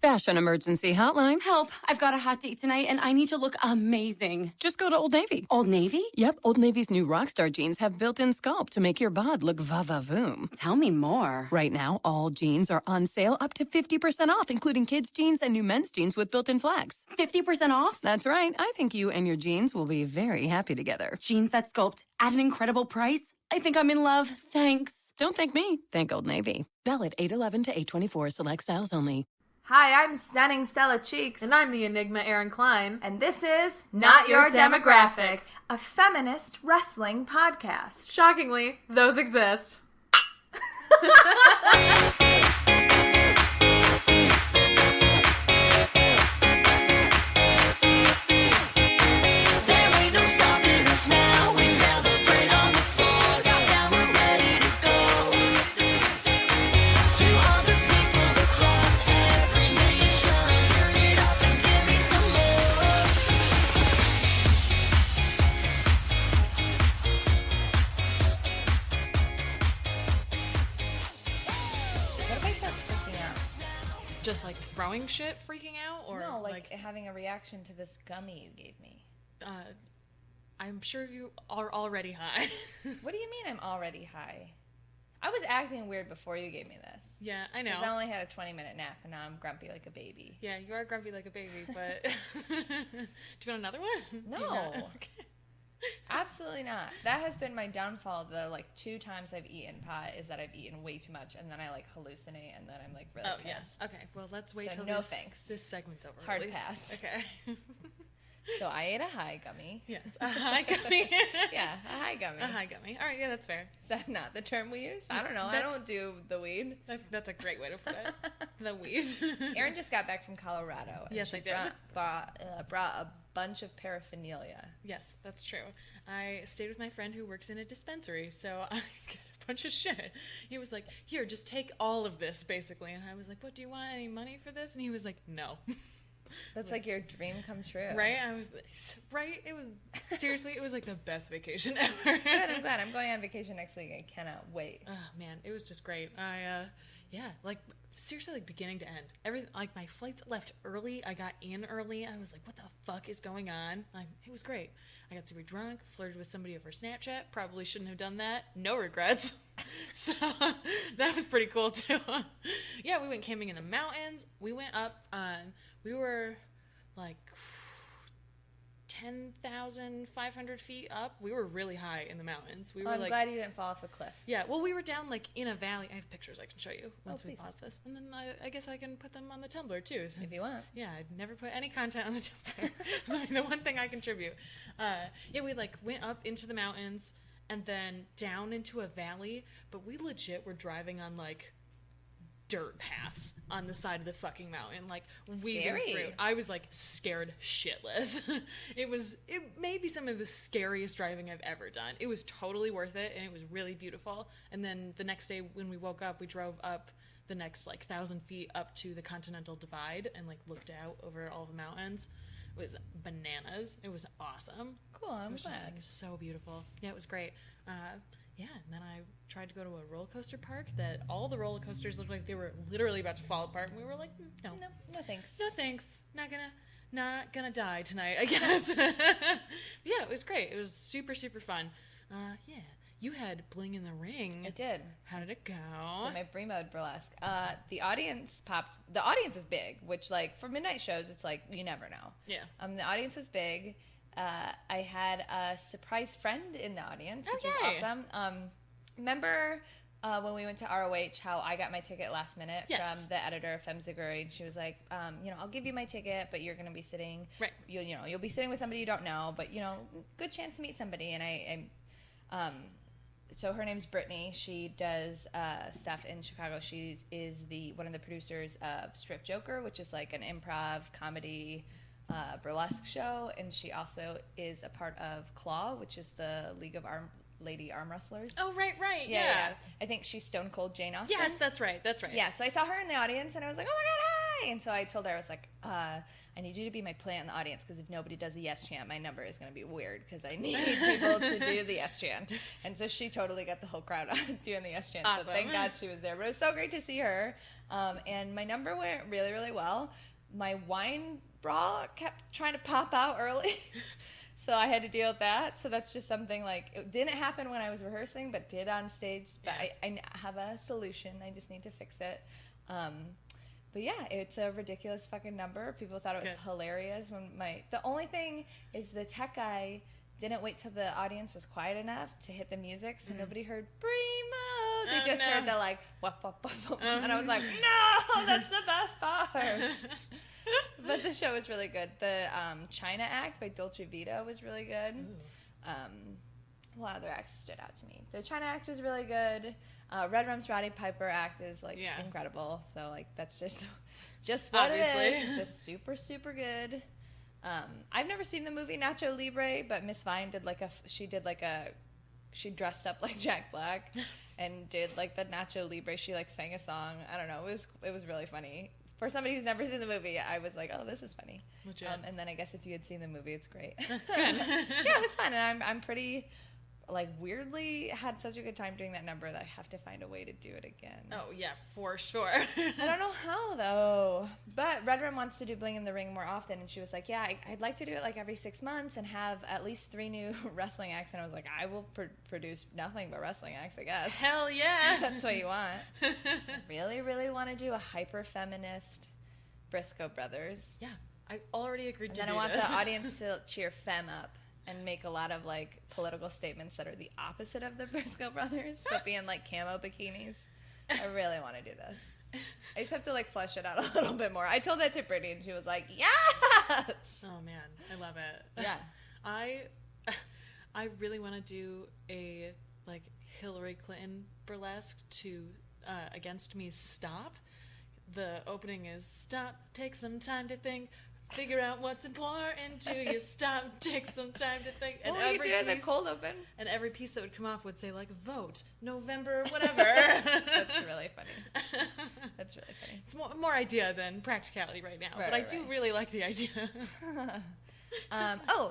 Fashion Emergency Hotline. Help, I've got a hot date tonight and I need to look amazing. Just go to Old Navy. Old Navy? Yep, Old Navy's new Rockstar jeans have built-in sculpt to make your bod look va-va-voom. Tell me more. Right now, all jeans are on sale up to 50% off, including kids' jeans and new men's jeans with built-in flex. 50% off? That's right. I think you and your jeans will be very happy together. Jeans that sculpt at an incredible price? I think I'm in love. Thanks. Don't thank me. Thank Old Navy. Valid 8/11 to 8/24. Select styles only. Hi, I'm Stunning Stella Cheeks. And I'm the Enigma Erin Klein. And this is Not Your Demographic, a feminist wrestling podcast. Shockingly, those exist. Just like throwing shit, freaking out, or no, like having a reaction to this gummy you gave me. I'm sure you are already high. What do you mean I'm already high? I was acting weird before you gave me this. Yeah, I know. Because I only had a 20-minute nap, and now I'm grumpy like a baby. Yeah, you are grumpy like a baby, but do you want another one? No. Okay. Absolutely not. That has been my downfall. The 2 times I've eaten pot is that I've eaten way too much, and then I hallucinate, and then I'm really pissed. Oh yes. Okay. Well, let's wait till no thanks. This segment's over. Hard pass. Okay. So I ate a high gummy. Yes, a high gummy. Yeah, a high gummy. A high gummy. All right. Yeah, that's fair. Is that not the term we use? I don't know. I don't do the weed. That's a great way to put it. The weed. Erin just got back from Colorado. And yes, she I did. Brought a bunch of paraphernalia. Yes, that's true. I stayed with my friend who works in a dispensary, so I got a bunch of shit. He was like, "Here, just take all of this," basically. And I was like, "What, do you want any money for this?" And he was like, "No." That's like your dream come true. Right? I was, right? It was, seriously, it was like the best vacation ever. Good, I'm glad. I'm going on vacation next week. I cannot wait. Oh, man, it was just great. Seriously, beginning to end. Everything, my flights left early. I got in early. I was like, what the fuck is going on? It was great. I got super drunk, flirted with somebody over Snapchat. Probably shouldn't have done that. No regrets. So that was pretty cool, too. Yeah, we went camping in the mountains. We went up, we were 10,500 feet up. We were really high in the mountains. We were I'm glad you didn't fall off a cliff. Yeah, well, we were down in a valley. I have pictures I can show you once we please. pause this. And then I guess I can put them on the Tumblr too. If you want. Yeah, I'd never put any content on the Tumblr. It's the one thing I contribute. Yeah, we went up into the mountains and then down into a valley, but we legit were driving on dirt paths on the side of the fucking mountain, weaving through. I was scared shitless. It may be some of the scariest driving I've ever done. It was totally worth it, and it was really beautiful. And then the next day when we woke up, we drove up the next 1,000 feet up to the Continental Divide and looked out over all the mountains. It was bananas. It was awesome. Cool, I'm glad. It was just so beautiful. Yeah, it was great. Yeah, and then I tried to go to a roller coaster park that all the roller coasters looked like they were literally about to fall apart, and we were like, no thanks. No thanks. Not gonna die tonight, I guess. Yeah, it was great. It was super, super fun. Yeah. You had Bling in the Ring. I did. How did it go? So my Bremode burlesque. The audience popped. The audience was big, which for midnight shows, it's you never know. Yeah. The audience was big. I had a surprise friend in the audience, which was awesome. Remember when we went to ROH, how I got my ticket last minute from the editor of Femme Ziguri, and she was like, I'll give you my ticket, but you're going to be sitting, right? You'll be sitting with somebody you don't know, but good chance to meet somebody. And so her name's Brittany. She does stuff in Chicago. She is one of the producers of Strip Joker, which is an improv comedy burlesque show, and she also is a part of Claw, which is the League of Lady Arm Wrestlers. Oh, right. Yeah. I think she's Stone Cold Jane Austen. Yes, that's right. Yeah, so I saw her in the audience, and I was like, oh my god, hi. And so I told her, I was like, I need you to be my plant in the audience, because if nobody does a yes chant, my number is going to be weird, because I need people to do the yes chant. And so she totally got the whole crowd doing the yes chant. Awesome. So thank God she was there. But it was so great to see her. And my number went really, really well. My wine bra kept trying to pop out early. So I had to deal with that. So that's just something, like, it didn't happen when I was rehearsing, but did on stage. But I have a solution. I just need to fix it. But yeah, it's a ridiculous fucking number. People thought it was hilarious. The only thing is the tech guy didn't wait till the audience was quiet enough to hit the music, so nobody heard Primo. They just heard the like wop, wop, wop, wop. And I was like, no, that's the best part. But the show was really good. The China act by Dolce Vita was really good. What other acts stood out to me? The China act was really good. Red Rum's Roddy Piper act is like incredible. So like that's just what it is. It's just super, super good. I've never seen the movie Nacho Libre, but Miss Vine did she dressed up like Jack Black and did like the Nacho Libre. She like sang a song. I don't know. It was really funny. For somebody who's never seen the movie, I was like, oh, this is funny. And then I guess if you had seen the movie, it's great. Good. Yeah, it was fun. And I'm pretty, like, weirdly had such a good time doing that number that I have to find a way to do it again. Oh, yeah, for sure. I don't know how, though. But Red Rum wants to do Bling in the Ring more often. And she was like, yeah, I'd like to do it like every 6 months and have at least 3 new wrestling acts. And I was like, I will produce nothing but wrestling acts, I guess. Hell yeah. That's what you want. I really, really want to do a hyper-feminist Briscoe Brothers. Yeah, I already agreed to do this. And then I want the audience to cheer Femme up and make a lot of, like, political statements that are the opposite of the Briscoe Brothers, but be in, like, camo bikinis. I really want to do this. I just have to, like, flesh it out a little bit more. I told that to Brittany, and she was like, yes! Oh, man. I love it. Yeah. I really want to do a, like, Hillary Clinton burlesque to Against Me's Stop. The opening is, stop, take some time to think, figure out what's important to you. Stop, take some time to think. And what were you doing the cold open? And every piece that would come off would say, like, vote, November, whatever. That's really funny. That's really funny. It's more idea than practicality right now. But I do really like the idea.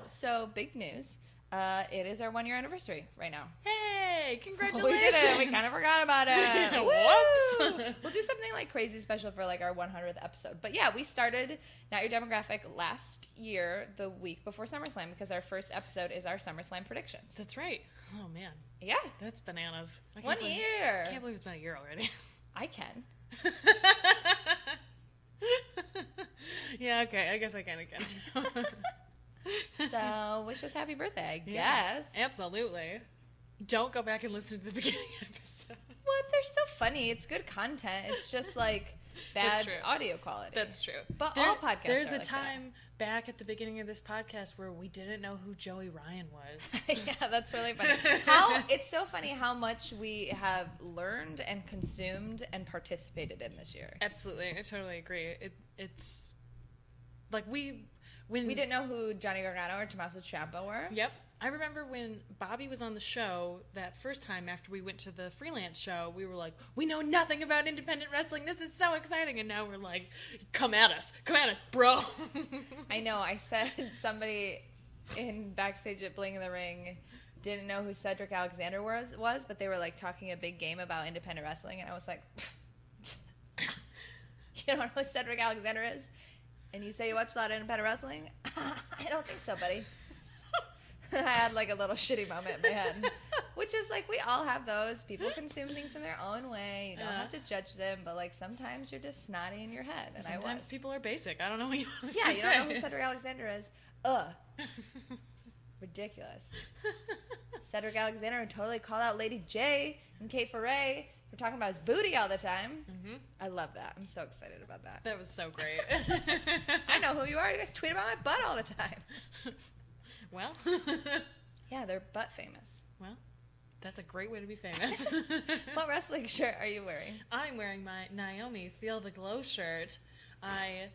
So big news. It is our 1-year anniversary right now. Hey, congratulations. We did it. We kind of forgot about it. Whoops. We'll do something like crazy special for like our 100th episode. But yeah, we started Not Your Demographic last year, the week before SummerSlam, because our first episode is our SummerSlam predictions. That's right. Oh, man. Yeah. That's bananas. 1 year. I can't believe it's been a year already. I can. Yeah, okay. I guess I kind of can too. So, wish us happy birthday, I guess. Absolutely. Don't go back and listen to the beginning episode. Well, they're still funny. It's good content. It's just like bad audio quality. That's true. But all podcasts There's are a like time back at the beginning of this podcast where we didn't know who Joey Ryan was. Yeah, that's really funny. It's so funny how much we have learned and consumed and participated in this year. Absolutely. I totally agree. It's like we didn't know who Johnny Gargano or Tommaso Ciampa were. Yep. I remember when Bobby was on the show that first time after we went to the freelance show, we were like, we know nothing about independent wrestling. This is so exciting. And now we're like, come at us, bro. I know. I said somebody in backstage at Bling in the Ring didn't know who Cedric Alexander was, but they were like talking a big game about independent wrestling. And I was like, you don't know who Cedric Alexander is? And you say you watch a lot of independent wrestling? I don't think so, buddy. I had like a little shitty moment in my head. Which is like, we all have those. People consume things in their own way. You don't have to judge them, but like sometimes you're just snotty in your head. And sometimes people are basic. I don't know what you want to say. You don't know who Cedric Alexander is. Ridiculous. Cedric Alexander totally called out Lady J and Kate Foray for talking about his booty all the time. Mm-hmm. I love that. I'm so excited about that. That was so great. I know who you are. You guys tweet about my butt all the time. Well. Yeah, they're butt famous. Well, that's a great way to be famous. What wrestling shirt are you wearing? I'm wearing my Naomi Feel the Glow shirt. I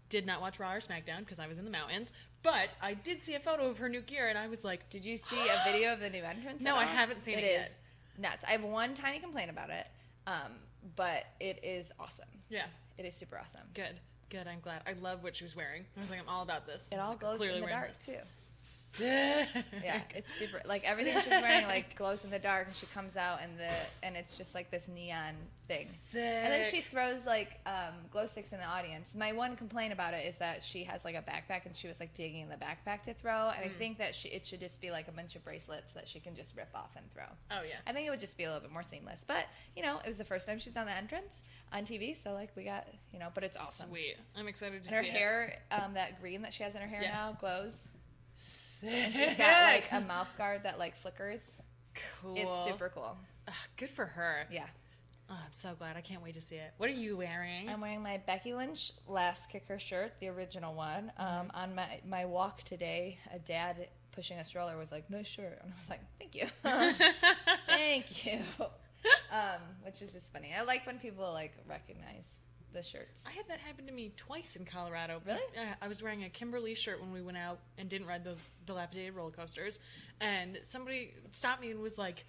did not watch Raw or SmackDown because I was in the mountains, but I did see a photo of her new gear, and I was like... Did you see a video of the new entrance? No, I haven't seen it yet. It is nuts. I have one tiny complaint about it, but it is awesome. Yeah. it is super awesome. Good. I'm glad. I love what she was wearing. I was like, I'm all about this. It all glows in the dark too. Sick. Yeah, it's super. Like everything she's wearing like glows in the dark, and she comes out and it's just like this neon thing. Sick. And then she throws like glow sticks in the audience. My one complaint about it is that she has like a backpack, and she was like digging in the backpack to throw. And I think that it should just be like a bunch of bracelets that she can just rip off and throw. Oh yeah. I think it would just be a little bit more seamless. But it was the first time she's done the entrance on TV, so like we got but it's awesome. Sweet. I'm excited to see and her it. hair, that green that she has in her hair now glows. Sick. And she's got like a mouth guard that like flickers. Cool. It's super cool. Good for her. Yeah. Oh, I'm so glad. I can't wait to see it. What are you wearing? I'm wearing my Becky Lynch Last Kicker shirt, the original one. On my walk today, a dad pushing a stroller was like, "Nice shirt," and I was like, "Thank you, thank you." Which is just funny. I like when people like recognize the shirts. I had that happen to me twice in Colorado. Really? I was wearing a Kimberly shirt when we went out and didn't ride those dilapidated roller coasters, and somebody stopped me and was like,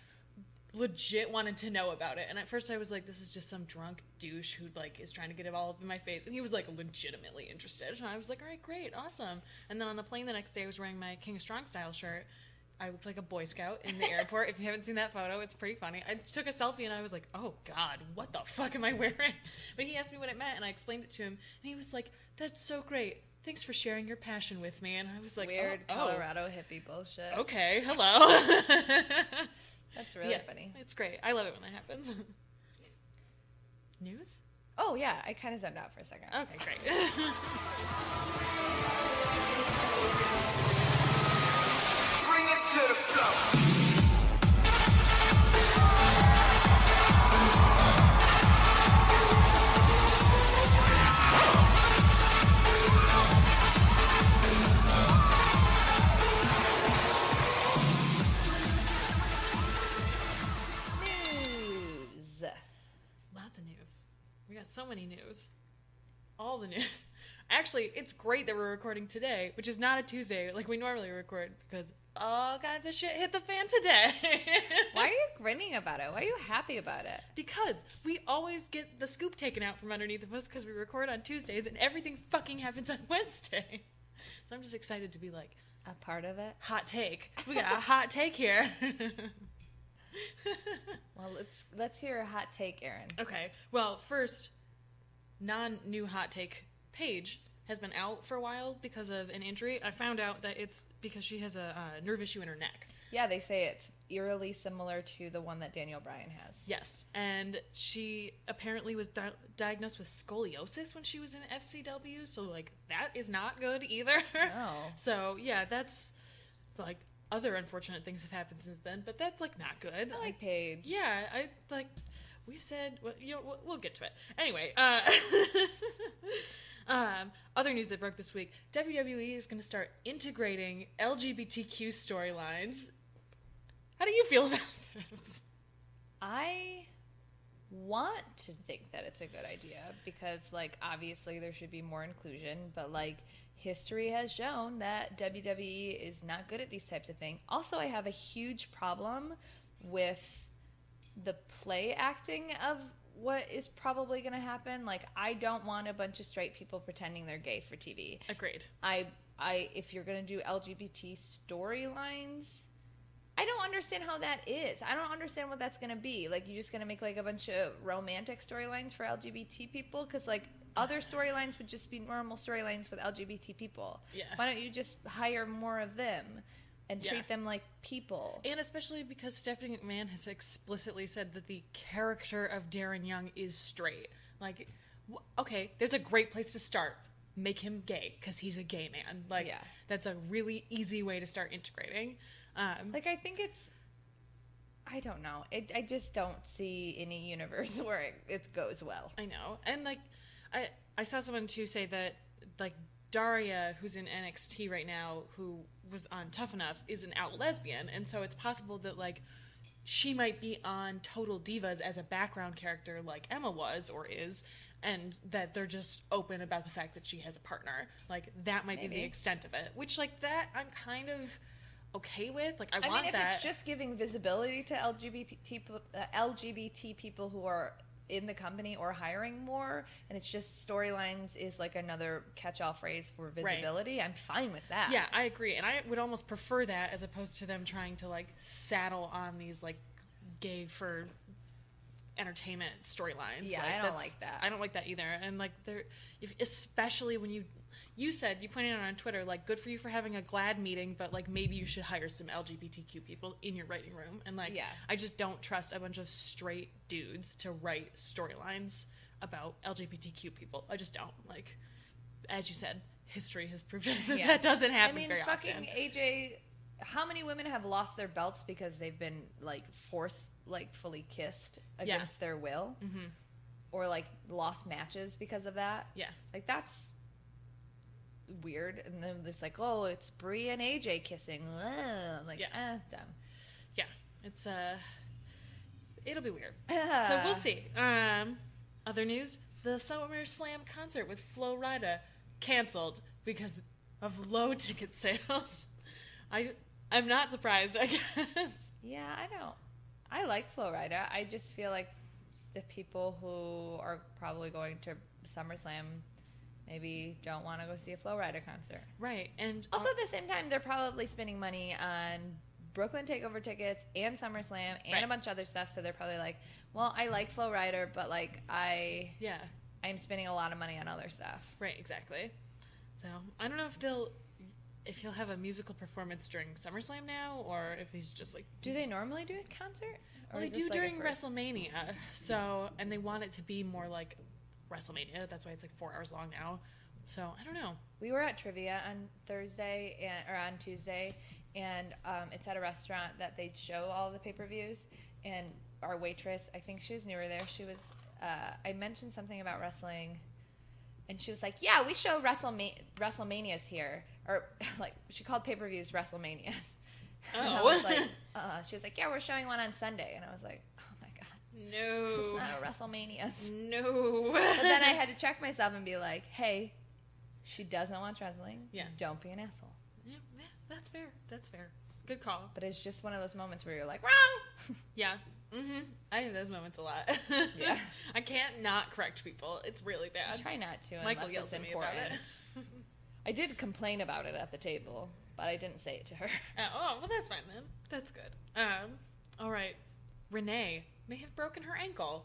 legit wanted to know about it. And at first I was like, this is just some drunk douche who like is trying to get it all up in my face, and he was like legitimately interested, and I was like, all right, great, awesome. And then on the plane the next day I was wearing my King of Strong style shirt. I looked like a Boy Scout in the airport. If you haven't seen that photo, it's pretty funny. I took a selfie and I was like, oh God, what the fuck am I wearing? But he asked me what it meant and I explained it to him, and he was like, that's so great, thanks for sharing your passion with me. And I was like, weird Colorado hippie bullshit. Okay, hello. That's really funny. It's great. I love it when that happens. News? Oh yeah, I kind of zoned out for a second. Okay, great. Bring it to the floor. Lots of news. We got so many news. All the news. Actually, it's great that we're recording today, which is not a Tuesday like we normally record, because all kinds of shit hit the fan today. Why are you grinning about it? Why are you happy about it? Because we always get the scoop taken out from underneath of us because we record on Tuesdays and everything fucking happens on Wednesday. So I'm just excited to be like, A part of it? hot take. We got a hot take here. Well, let's hear a hot take, Erin. Okay. Well, first, non-new hot take Paige has been out for a while because of an injury. I found out that it's because she has a nerve issue in her neck. Yeah, they say it's eerily similar to the one that Daniel Bryan has. Yes, and she apparently was diagnosed with scoliosis when she was in FCW, so, like, that is not good either. No. So, yeah, that's, like, other unfortunate things have happened since then, but that's, like, not good. I like Paige. Yeah, we've said, well, we'll get to it. Anyway, other news that broke this week, WWE is going to start integrating LGBTQ storylines. How do you feel about this? I want to think that it's a good idea because, like, obviously there should be more inclusion, but, like, history has shown that WWE is not good at these types of things. Also, I have a huge problem with the play acting of what is probably going to happen. Like, I don't want a bunch of straight people pretending they're gay for TV. Agreed. If you're going to do LGBT storylines, I don't understand how that is. I don't understand what that's going to be. Like, you're just going to make, like, a bunch of romantic storylines for LGBT people? Because, like, other storylines would just be normal storylines with LGBT people. Yeah. Why don't you just hire more of them and treat them like people? And especially because Stephanie McMahon has explicitly said that the character of Darren Young is straight. Like, okay, there's a great place to start. Make him gay, because he's a gay man. Like, that's a really easy way to start integrating. Like, I think I don't know. I just don't see any universe where it goes well. I know. And, like, I saw someone, too, say that, like, Daria, who's in NXT right now, who was on Tough Enough, is an out lesbian. And so it's possible that, like, she might be on Total Divas as a background character like Emma was or is, and that they're just open about the fact that she has a partner. Like, that might be the extent of it. Which, like, that I'm kind of okay with. Like, I want mean, if that. it's just giving visibility to LGBT people who are in the company or hiring more, and it's just storylines is like another catch-all phrase for visibility. I'm fine with that. Yeah, I agree, and I would almost prefer that as opposed to them trying to like saddle on these like gay for entertainment storylines. Yeah, like, I don't like that. I don't like that either. And like especially when you pointed out on Twitter, like, good for you for having a GLAAD meeting, but like maybe you should hire some LGBTQ people in your writing room. And like, I just don't trust a bunch of straight dudes to write storylines about LGBTQ people. I just don't. Like, as you said, history has proved us that that doesn't happen very often. I mean, fucking AJ, how many women have lost their belts because they've been like fully kissed against their will, or like lost matches because of that? Yeah, like that's weird. And then there's like, oh, it's Brie and AJ kissing. I'm like, dumb. Yeah, it's it'll be weird. So we'll see. Other news: the SummerSlam concert with Flo Rida canceled because of low ticket sales. I'm not surprised, I guess. Yeah, I like Flo Rida. I just feel like the people who are probably going to SummerSlam maybe don't want to go see a Flo Rida concert. Right. And also at the same time, they're probably spending money on Brooklyn Takeover tickets and SummerSlam and a bunch of other stuff. So they're probably like, well, I like Flo Rida, but like I'm spending a lot of money on other stuff. Right, exactly. So I don't know if he'll have a musical performance during SummerSlam now, or if he's just like... Do they normally do a concert? Well, they do like during WrestleMania. So, and they want it to be more like WrestleMania. That's why it's like 4 hours long now. So, I don't know. We were at trivia on on Tuesday, and it's at a restaurant that they show all the pay-per-views, and our waitress, I think she was newer there, she was... I mentioned something about wrestling, and she was like, yeah, we show WrestleManias here. Or, like, she called pay-per-views WrestleManias. Oh. And I was like, she was like, yeah, we're showing one on Sunday. And I was like, oh, my God. No. It's not a WrestleManias. No. But then I had to check myself and be like, hey, she doesn't watch wrestling. Yeah. Don't be an asshole. Yeah, that's fair. That's fair. Good call. But it's just one of those moments where you're like, wrong. Yeah. Mm-hmm. I have those moments a lot. Yeah. I can't not correct people. It's really bad. I try not to. Michael yells at me about it. I did complain about it at the table, but I didn't say it to her. Oh, well, that's fine then. That's good. All right. Renee may have broken her ankle.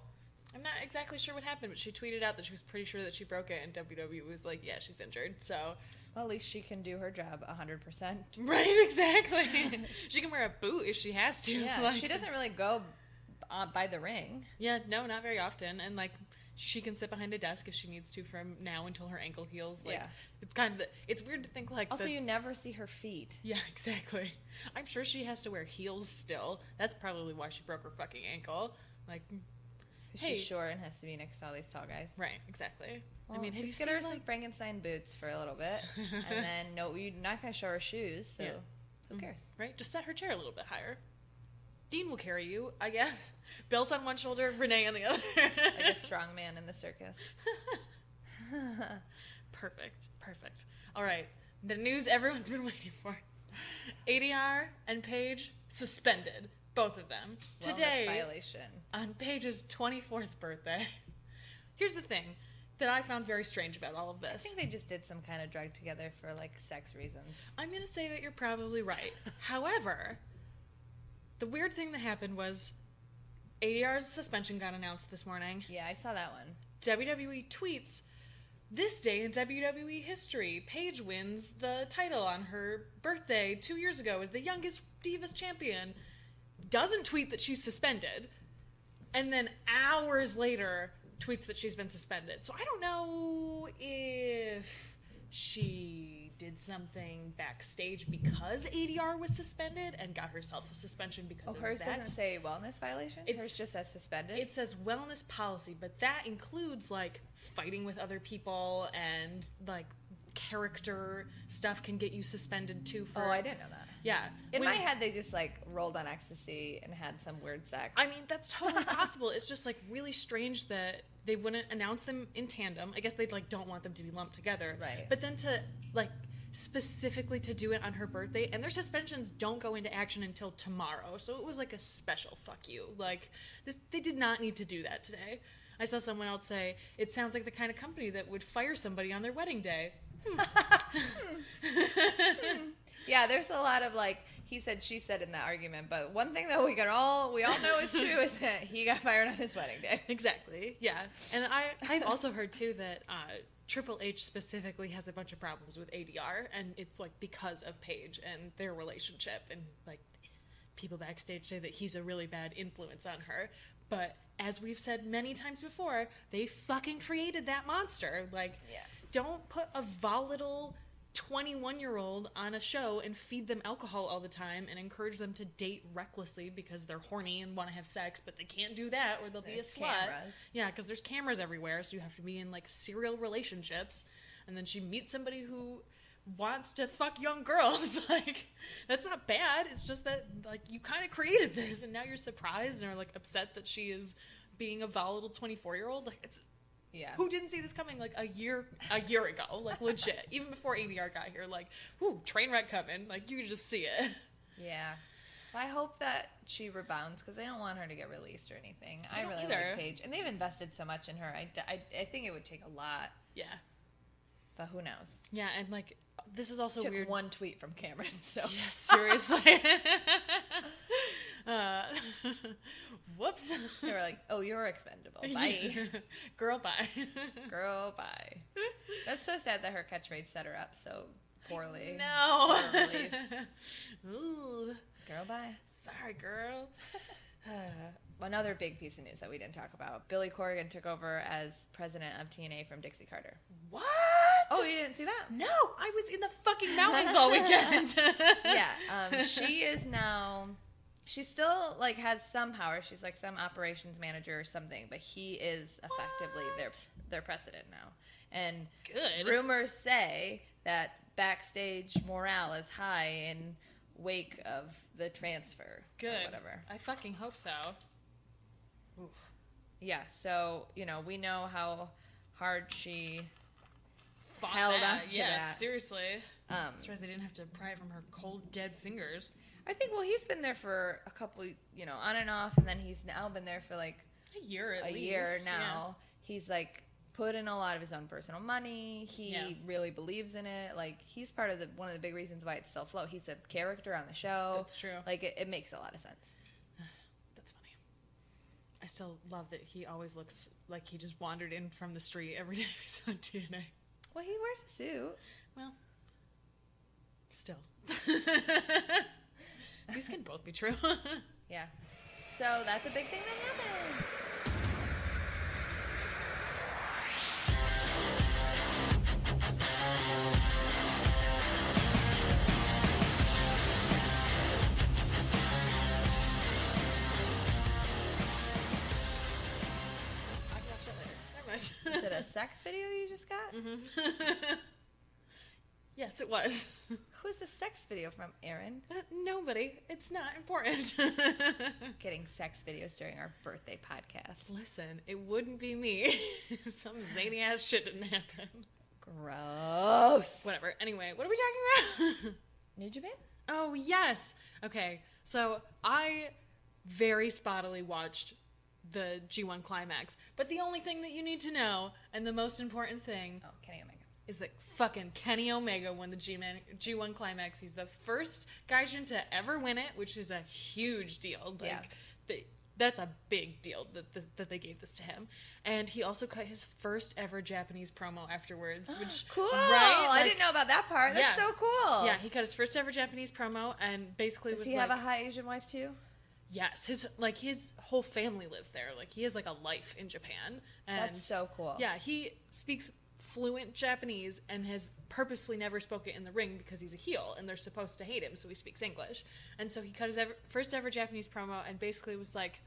I'm not exactly sure what happened, but she tweeted out that she was pretty sure that she broke it, and WWE was like, yeah, she's injured, so... Well, at least she can do her job 100%. Right, exactly. She can wear a boot if she has to. Yeah, like, she doesn't really go by the ring. Yeah, no, not very often, and, like... She can sit behind a desk if she needs to from now until her ankle heals. Like, it's kind of it's weird to think like. Also, you never see her feet. Yeah, exactly. I'm sure she has to wear heels still. That's probably why she broke her fucking ankle. Like, she's short and has to be next to all these tall guys. Right, exactly. Well, I mean, just get her some Frankenstein boots for a little bit, and then you're not going to show her shoes, so who cares? Right, just set her chair a little bit higher. Dean will carry you, I guess. Belt on one shoulder, Renee on the other. Like a strong man in the circus. Perfect. All right, the news everyone's been waiting for. ADR and Paige suspended, both of them. Today, violation. On Paige's 24th birthday. Here's the thing that I found very strange about all of this. I think they just did some kind of drug together for, like, sex reasons. I'm going to say that you're probably right. However... The weird thing that happened was ADR's suspension got announced this morning. Yeah, I saw that one. WWE tweets, this day in WWE history, Paige wins the title on her birthday 2 years ago as the youngest Divas champion. Doesn't tweet that she's suspended. And then hours later tweets that she's been suspended. So I don't know if she did something backstage because ADR was suspended and got herself a suspension because of that. Hers doesn't say wellness violation? Hers just says suspended? It says wellness policy, but that includes, like, fighting with other people and, like, character stuff can get you suspended, too. Oh, I didn't know that. Yeah. In my head, they just, like, rolled on ecstasy and had some weird sex. I mean, that's totally possible. It's just, like, really strange that they wouldn't announce them in tandem. I guess they, like, don't want them to be lumped together. Right. But then to, like... specifically to do it on her birthday, and their suspensions don't go into action until tomorrow, so it was like a special fuck you. Like, they did not need to do that today. I saw someone else say, it sounds like the kind of company that would fire somebody on their wedding day. Yeah, there's a lot of like he said, she said in that argument. But one thing that we all know is true is that he got fired on his wedding day. Exactly. Yeah, and I've also heard too that Triple H specifically has a bunch of problems with ADR, and it's like because of Paige and their relationship, and like people backstage say that he's a really bad influence on her. But as we've said many times before, they fucking created that monster. Like, don't put a volatile 21-year-old on a show and feed them alcohol all the time and encourage them to date recklessly because they're horny and want to have sex, but they can't do that or they'll be a slut. Cameras. Yeah, because there's cameras everywhere, so you have to be in like serial relationships. And then she meets somebody who wants to fuck young girls. Like, that's not bad. It's just that like you kind of created this and now you're surprised and are like upset that she is being a volatile 24-year-old. Like, it's who didn't see this coming like a year ago? Like, legit. Even before ADR got here, like, whoo, train wreck coming. Like, you could just see it. Yeah. I hope that she rebounds because they don't want her to get released or anything. I really either. like Paige. And they've invested so much in her. I think it would take a lot. Yeah. But who knows? Yeah, and like, this is also Took weird. one tweet from Cameron, so. Yes, seriously. Whoops. They were like, oh, you're expendable. Bye. Girl, bye. Girl, bye. That's so sad that her catchphrase set her up so poorly. No. For a release. Ooh. Girl, bye. Sorry, girl. Another big piece of news that we didn't talk about. Billy Corgan took over as president of TNA from Dixie Carter. What? Oh, you didn't see that? No, I was in the fucking mountains all weekend. Yeah, she is now... She still, like, has some power. She's, like, some operations manager or something. But he is effectively their president now. And Good. rumors say that backstage morale is high in wake of the transfer. Good. Or whatever. I fucking hope so. Oof. Yeah, so, you know, we know how hard she Fought held that. up to Yeah, that. seriously. I'm surprised they didn't have to pry it from her cold, dead fingers. I think, well, he's been there for a couple, you know, on and off, and then he's now been there for, like, A year at least. a year now. Yeah. He's, like, put in a lot of his own personal money. He really believes in it. Like, he's part of one of the big reasons why it's still afloat. He's a character on the show. That's true. Like, it makes a lot of sense. That's funny. I still love that he always looks like he just wandered in from the street every time he's on TNA. Well, he wears a suit. Well, still. These can both be true. Yeah. So that's a big thing that happened. I can watch that later. Never mind. Is it a sex video you just got? Mm-hmm. Yes, it was. Who's the sex video from, Erin? Nobody. It's not important. Getting sex videos during our birthday podcast. Listen, it wouldn't be me. Some zany ass shit didn't happen. Gross. Whatever. Anyway, what are we talking about? New Japan? Oh, yes. Okay, so I very spottily watched the G1 Climax. But the only thing that you need to know, and the most important thing, Oh, Kenny Omega. is that fucking Kenny Omega won the G1 Climax. He's the first Gaijin to ever win it, which is a huge deal. Like, that's a big deal that they gave this to him. And he also cut his first ever Japanese promo afterwards, which Cool. right? I didn't know about that part. That's so cool. Yeah, he cut his first ever Japanese promo and basically Does was he like, have a high Asian wife too? yes, his whole family lives there. Like, he has like a life in Japan. And That's so cool. yeah, he speaks fluent Japanese and has purposely never spoken in the ring because he's a heel and they're supposed to hate him, so he speaks English. And so he cut his first ever Japanese promo and basically was like,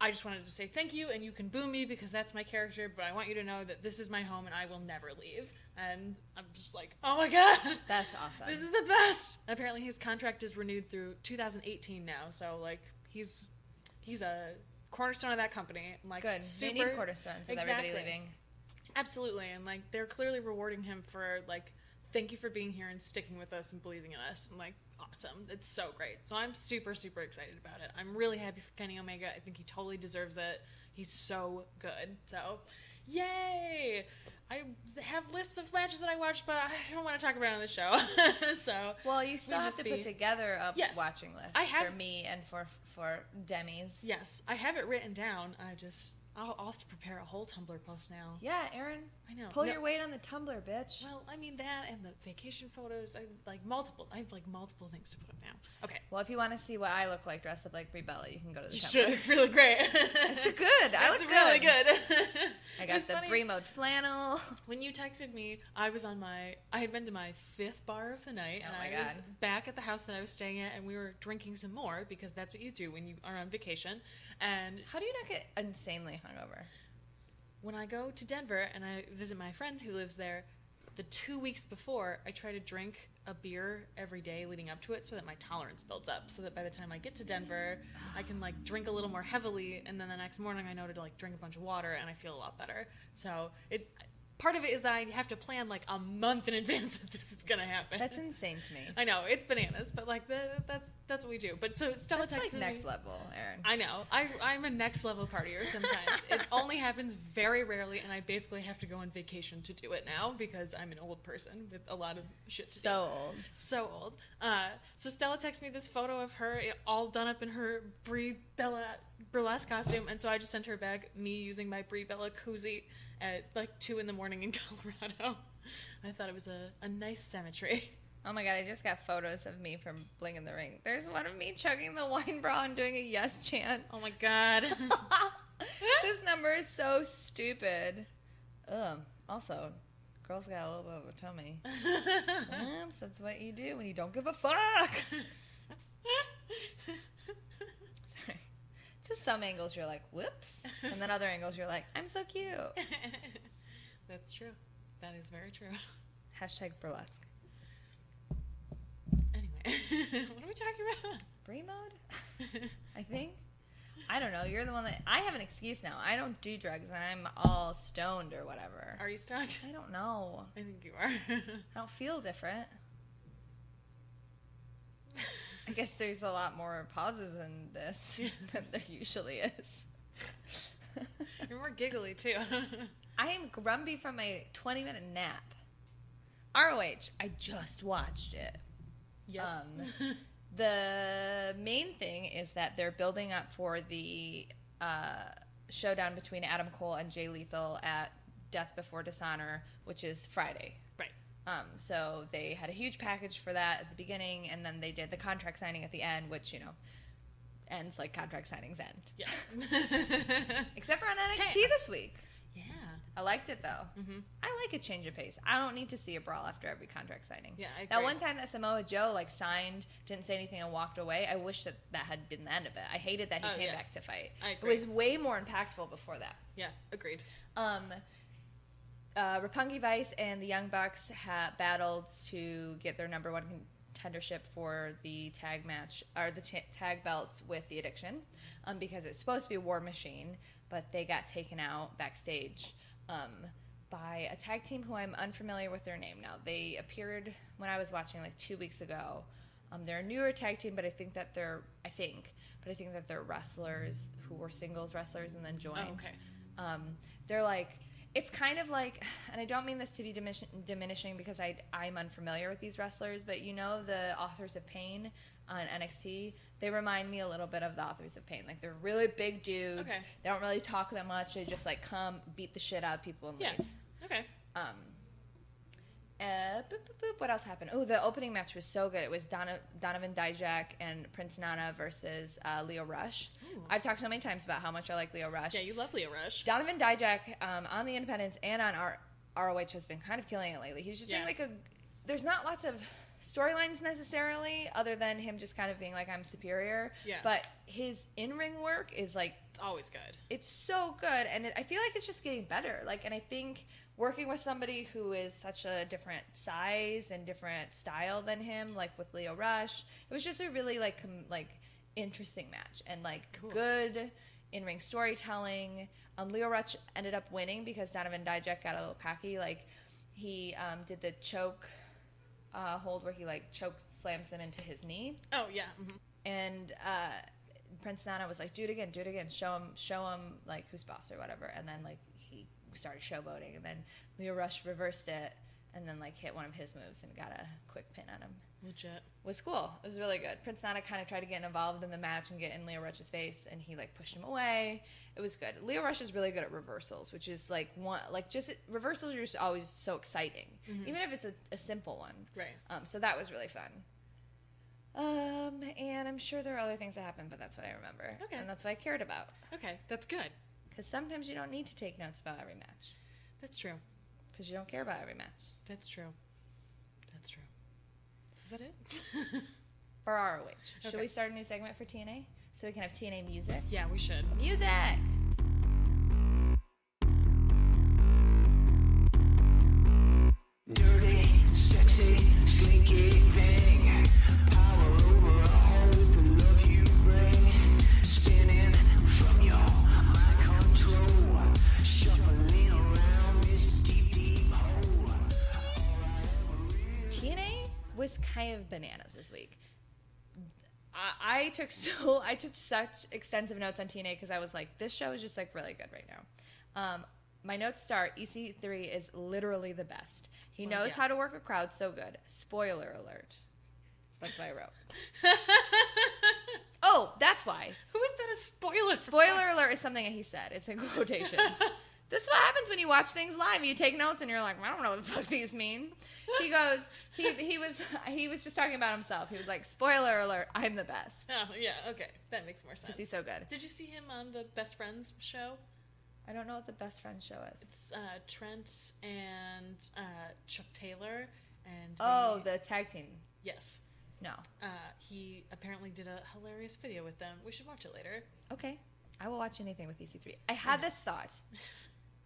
I just wanted to say thank you, and you can boo me because that's my character, but I want you to know that this is my home and I will never leave. And I'm just like, oh my god, That's awesome. this is the best. And apparently his contract is renewed through 2018 now, so like he's a cornerstone of that company. And, like, Good. super, They need cornerstones with everybody leaving. Absolutely, and like they're clearly rewarding him for like thank you for being here and sticking with us and believing in us. I'm like, awesome. It's so great. So I'm super, super excited about it. I'm really happy for Kenny Omega. I think he totally deserves it. He's so good. So, yay! I have lists of matches that I watched, but I don't want to talk about it on the show. So, Well, you still have to put together a Yes. watching list I have- for me and for Demi's. yes, I have it written down. I'll have to prepare a whole Tumblr post now. Yeah, Erin. I know. Pull No- your weight on the Tumblr, bitch. Well, I mean that and the vacation photos. I have multiple things to put up now. Okay. Well, if you want to see what I look like dressed up like Brie Bella, you can go to the You Tumblr. should. It's really great. It's good. I look It's really good. I It got was the funny. Brie mode flannel. When you texted me, I had been to my 5th bar of the night, Oh and my I was God. back at the house that I was staying at, and we were drinking some more because that's what you do when you are on vacation. And How do you not get insanely hungover? when I go to Denver and I visit my friend who lives there, the 2 weeks before, I try to drink a beer every day leading up to it so that my tolerance builds up, so that by the time I get to Denver, I can drink a little more heavily, and then the next morning I know to drink a bunch of water, and I feel a lot better. So part of it is that I have to plan a month in advance that this is gonna happen. That's insane to me. I know, it's bananas, but that's what we do. But so Stella That's texted next me. level, Erin. I know. I'm a next level partier sometimes. It only happens very rarely, and I basically have to go on vacation to do it now because I'm an old person with a lot of shit to do. So old. So old. So Stella texted me this photo of her all done up in her Brie Bella burlesque costume, and so I just sent her back me using my Brie Bella koozie at 2 a.m. in Colorado. I thought it was a nice symmetry. Oh my god, I just got photos of me from Bling in the Ring. There's one of me chugging the wine bra and doing a yes chant. Oh my god. This number is so stupid. Also, girls got a little bit of a tummy. That's what you do when you don't give a fuck. Sorry. Just some angles you're like, whoops. And then other angles you're like, I'm so cute. That's true. That is very true. Hashtag burlesque. Anyway, what are we talking about? Brie mode? I think. I don't know. You're the one that... I have an excuse now. I don't do drugs and I'm all stoned or whatever. Are you stoned? I don't know. I think you are. I don't feel different. I guess there's a lot more pauses in this than there usually is. You're more giggly, too. I am grumpy from my 20-minute nap. ROH, I just watched it. Yep. The main thing is that they're building up for the showdown between Adam Cole and Jay Lethal at Death Before Dishonor, which is Friday. Right. So they had a huge package for that at the beginning, and then they did the contract signing at the end, which, ends like contract signings end. Yes. Except for on NXT Chaos. this week. Yeah. I liked it, though. Mm-hmm. I like a change of pace. I don't need to see a brawl after every contract signing. Yeah, I That agree. one time that Samoa Joe, signed, didn't say anything, and walked away, I wish that had been the end of it. I hated that he Oh, came yeah. back to fight. I It agree. was way more impactful before that. Yeah, agreed. Roppongi Vice and the Young Bucks battled to get their number one contendership for the tag match, or the tag belts with The Addiction, because it's supposed to be a War Machine, but they got taken out backstage by a tag team who I'm unfamiliar with their name now. They appeared when I was watching 2 weeks ago. They're a newer tag team, but I think that they're wrestlers who were singles wrestlers and then joined. Oh, okay. They're it's kind of and I don't mean this to be diminishing because I'm unfamiliar with these wrestlers, but the Authors of Pain on NXT, they remind me a little bit of the Authors of Pain. They're really big dudes. Okay. They don't really talk that much. They just come, beat the shit out of people and Yeah. leave. Okay. What else happened? Oh, the opening match was so good. It was Donovan Dijak and Prince Nana versus Leo Rush. Ooh. I've talked so many times about how much I like Leo Rush. Yeah, you love Leo Rush. Donovan Dijak on the Independents and on ROH has been kind of killing it lately. He's just doing there's not lots of storylines necessarily other than him just kind of being I'm superior. Yeah. But his in-ring work is It's always good. it's so good, and I feel like it's just getting better. And I think working with somebody who is such a different size and different style than him, with Leo Rush, it was just a really interesting match and Cool. good in-ring storytelling. Leo Rush ended up winning because Donovan Dijak got a little cocky. He did the choke hold where he like choke slams him into his knee. Oh yeah. Mm-hmm. And Prince Nana was like, do it again, show him like who's boss or whatever. And then like he started showboating, and then Leo Rush reversed it and then like hit one of his moves and got a quick pin on him. Legit. It was cool. It was really good. Prince Nana kind of tried to get involved in the match and get in Leo Rush's face, and he like pushed him away. It was good. Leo Rush is really good at reversals, which is like reversals are just always so exciting, even if it's a simple one. Right. So that was really fun. And I'm sure there are other things that happened, but that's what I remember. Okay. And that's what I cared about. Okay, that's good. Because sometimes you don't need to take notes about every match. That's true. Because you don't care about every match. That's true. That's true. Is that it? For ROH. Should Okay. we start a new segment for TNA? So we can have TNA music? Yeah, we should. Music! Dirty, sexy, slinky thing. Power over all with the love you bring. Spinning from your mind control. Shuffling around this deep, deep hole. TNA was kind of bananas this week. I took such extensive notes on TNA because I was like, this show is just like really good right now. My notes start, EC3 is literally the best. He knows how to work a crowd so good. Spoiler alert. That's what I wrote. Oh, that's why. Who is that a spoiler? Spoiler alert is something that he said. It's in quotations. This is what happens when you watch things live. You take notes and you're like, I don't know what the fuck these mean. He goes, he was just talking about himself. He was like, spoiler alert, I'm the best. Oh, yeah, okay. That makes more sense. Because he's so good. Did you see him on the Best Friends show? I don't know what the best friend show is. It's Trent and Chuck Taylor. And The tag team. Yes. No. He apparently did a hilarious video with them. We should watch it later. Okay. I will watch anything with EC3. I had this thought.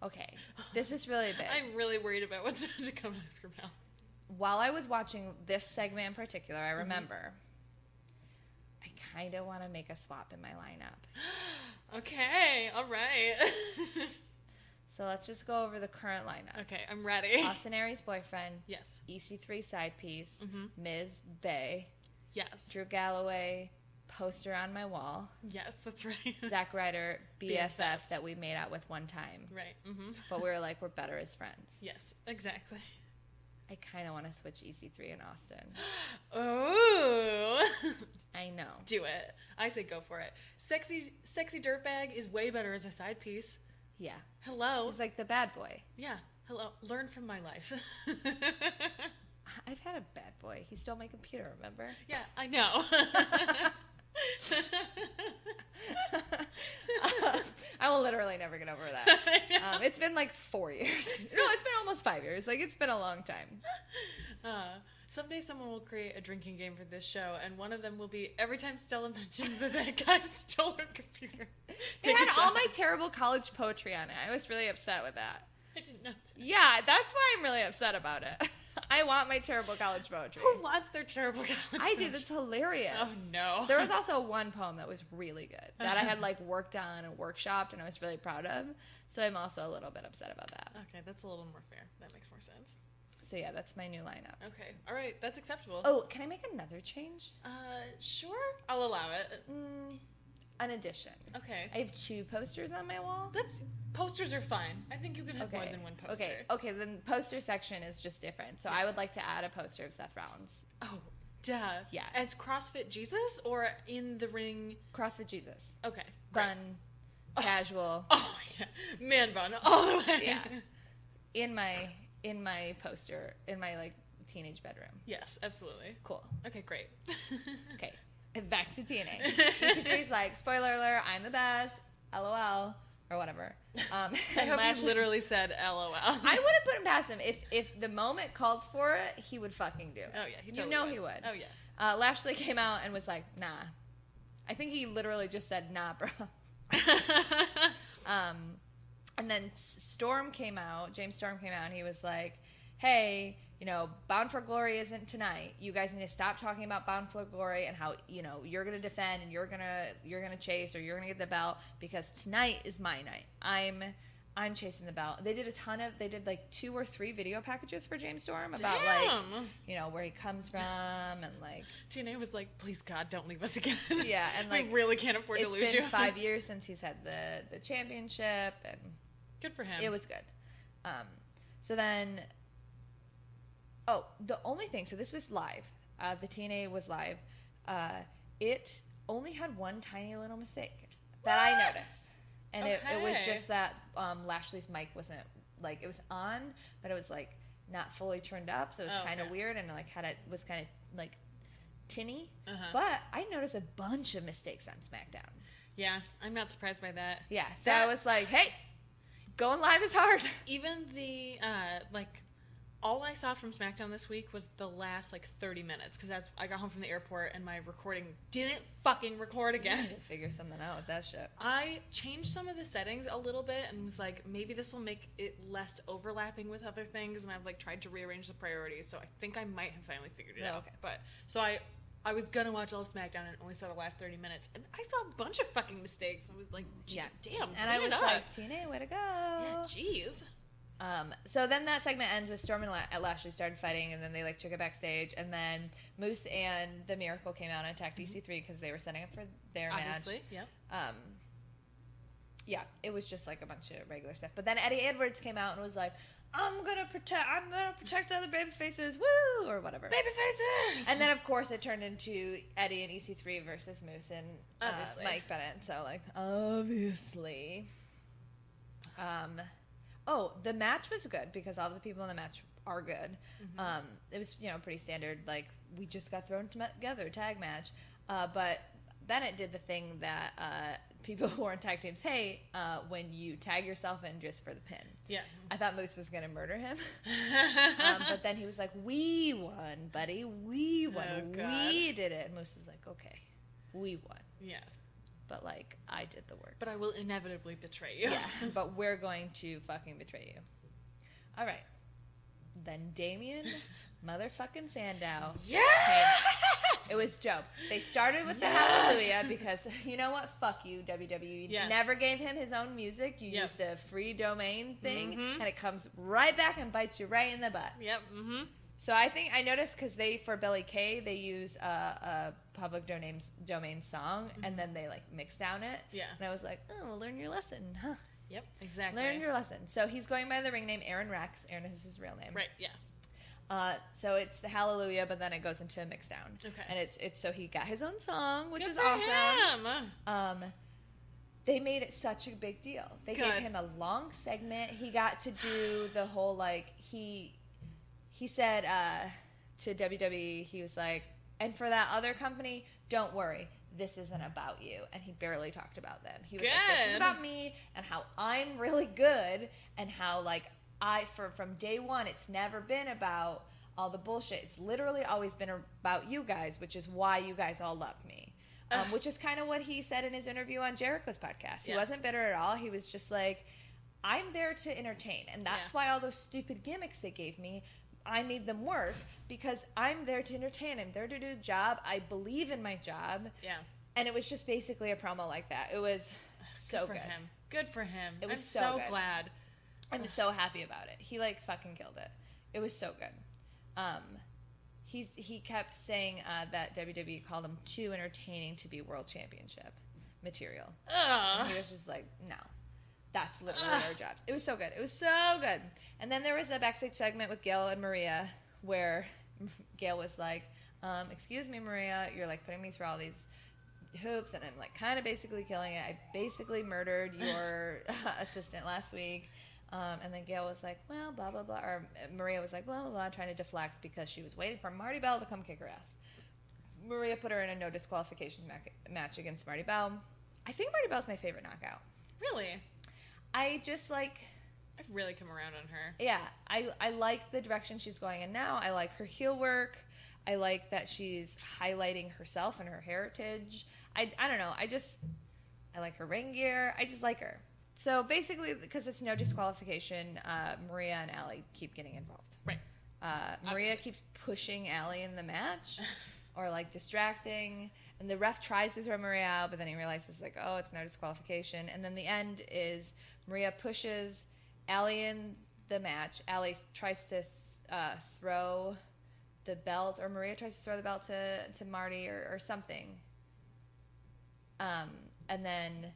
Okay. This is really big. I'm really worried about what's to come out of your mouth. While I was watching this segment in particular, I remember I kind of want to make a swap in my lineup. Okay, all right. So let's just go over the current lineup. Okay, I'm ready. Austin Aries' boyfriend. Yes. EC3 side piece. Ms. Bay. Yes. Drew Galloway. Poster on my wall. Yes, that's right. Zack Ryder. BFF BFFs. that we made out with one time. Right. Mm-hmm. But we were like, we're better as friends. Yes, exactly. I kind of want to switch EC3 and Austin. Oh. I know. Do it. I say go for it. Sexy Dirtbag is way better as a side piece. Yeah. Hello. He's like the bad boy. Yeah. Hello. Learn from my life. I've had a bad boy. He stole my computer, remember? Yeah, I know. I will literally never get over that. It's been like 4 years. No, it's been almost 5 years. Like, it's been a long time. Someday someone will create a drinking game for this show, and one of them will be every time Stella mentions that guy stole her computer. They had all my terrible college poetry on it. I was really upset with that. I didn't know that. Yeah, that's why I'm really upset about it. I want my terrible college poetry. Who wants their terrible college I poetry? do. That's hilarious. Oh, no. There was also one poem that was really good that I had like worked on and workshopped and I was really proud of. So I'm also a little bit upset about that. Okay, that's a little more fair. That makes more sense. So yeah, that's my new lineup. Okay, all right, that's acceptable. Oh, can I make another change? Sure. I'll allow it. An addition. Okay. I have 2 posters on my wall. Posters are fine. I think you can have more than one poster. Okay, then poster section is just different. So I would like to add a poster of Seth Rollins. Oh, duh. Yeah. As CrossFit Jesus or in the ring? CrossFit Jesus. Okay. Bun, casual. Oh, yeah. Man bun all the way. Yeah. In my poster, in my like teenage bedroom. Yes, absolutely. Cool. Okay, great. Okay. Back to TNA. EC3's like, spoiler alert, I'm the best, LOL, or whatever. I hope he literally said LOL. I would have put him past him. If the moment called for it, he would fucking do it. Oh, yeah, he totally You know would. he would. Oh, yeah. Lashley came out and was like, nah. I think he literally just said, nah, bro. And then Storm came out, James Storm came out, and he was like, hey, you know, Bound for Glory isn't tonight. You guys need to stop talking about Bound for Glory and how, you know, you're going to defend and you're going to chase or you're going to get the belt because tonight is my night. I'm chasing the belt. They did like 2 or 3 video packages for James Storm about where he comes from and like. TNA was like, please God, don't leave us again. Yeah, and like we really can't afford to lose you. It's been 5 years since he's had the championship, and good for him. It was good. So then, the only thing. So this was live. The TNA was live. It only had one tiny little mistake that I noticed. And it was just that Lashley's mic wasn't, like, it was on, but it was, like, not fully turned up, so it was kind of weird, and, like, was kind of, like, tinny. But I noticed a bunch of mistakes on SmackDown. Yeah, I'm not surprised by that. Yeah, so I was like, hey, going live is hard. Even the, all I saw from SmackDown this week was the last, 30 minutes, because I got home from the airport, and my recording didn't fucking record again. I need to figure something out with that shit. I changed some of the settings a little bit, and was like, maybe this will make it less overlapping with other things, and I've, tried to rearrange the priorities, so I think I might have finally figured it out. Okay. But, so I was gonna watch all of SmackDown and only saw the last 30 minutes, and I saw a bunch of fucking mistakes. I was like, damn, and I was up. like, TNA, way to go. Yeah, jeez. So then that segment ends with Storm and Lashley started fighting, and then they took it backstage, and then Moose and The Miracle came out and attacked EC3 because they were setting up for their Obviously, match. yeah. Yeah, it was just a bunch of regular stuff. But then Eddie Edwards came out and was like, I'm gonna protect other baby faces, woo, or whatever. Baby faces. And then of course it turned into Eddie and EC3 versus Moose and Mike Bennett. So obviously. The match was good because all the people in the match are good. It was, pretty standard. We just got thrown together, tag match. But Bennett did the thing that people who are in tag teams hate when you tag yourself in just for the pin. Yeah. I thought Moose was going to murder him. But then he was like, we won, buddy. We won. Oh, we did it. And Moose was like, okay, we won. Yeah. But, I did the work. But I will inevitably betray you. Yeah, but we're going to fucking betray you. All right. Then Damien motherfucking Sandow. Yes! It was dope. They started with the Hallelujah because, you know what? Fuck you, WWE. You never gave him his own music. You used a free domain thing, and it comes right back and bites you right in the butt. Yep, So I noticed because for Billy Kay, they use a public domain song, and then they mix down it. Yeah. And I was like, oh, learn your lesson, huh? Yep, exactly. Learn your lesson. So he's going by the ring name Aaron Rex. Aaron is his real name. Right, yeah. So it's the Hallelujah, but then it goes into a mix down. Okay. And it's so he got his own song, which Good is for awesome. him. They made it such a big deal. They gave him a long segment. He got to do the whole he said to WWE, he was like, and for that other company, don't worry, this isn't about you. And he barely talked about them. He was like, this is about me and how I'm really good and how from day one, it's never been about all the bullshit. It's literally always been about you guys, which is why you guys all love me. Which is kind of what he said in his interview on Jericho's podcast. He wasn't bitter at all. He was just like, I'm there to entertain. And that's why all those stupid gimmicks they gave me, I made them work because I'm there to entertain. I'm there to do a job. I believe in my job. Yeah. And it was just basically a promo like that. It was so good. Good for him. It was I'm so so good. glad. I'm so happy about it. He fucking killed it. It was so good. He kept saying that WWE called him too entertaining to be world championship material. And he was just like, no, that's literally our jobs. It was so good. It was so good. And then there was a backstage segment with Gail and Maria where Gail was like, excuse me, Maria, you're putting me through all these hoops and I'm kind of basically killing it. I basically murdered your assistant last week. And then Gail was like, well, blah, blah, blah. Or Maria was like, blah, blah, blah, trying to deflect because she was waiting for Marty Bell to come kick her ass. Maria put her in a no disqualification match against Marty Bell. I think Marty Bell's my favorite knockout. Really? I just I've really come around on her. Yeah, I like the direction she's going in now. I like her heel work. I like that she's highlighting herself and her heritage. I don't know. I like her ring gear. I just like her. So basically, because it's no disqualification, Maria and Allie keep getting involved. Right. Maria keeps pushing Allie in the match or distracting. And the ref tries to throw Maria out, but then he realizes oh, it's no disqualification. And then the end is Maria pushes Allie in the match. Allie tries to throw the belt, or Maria tries to throw the belt to Marty or something. And then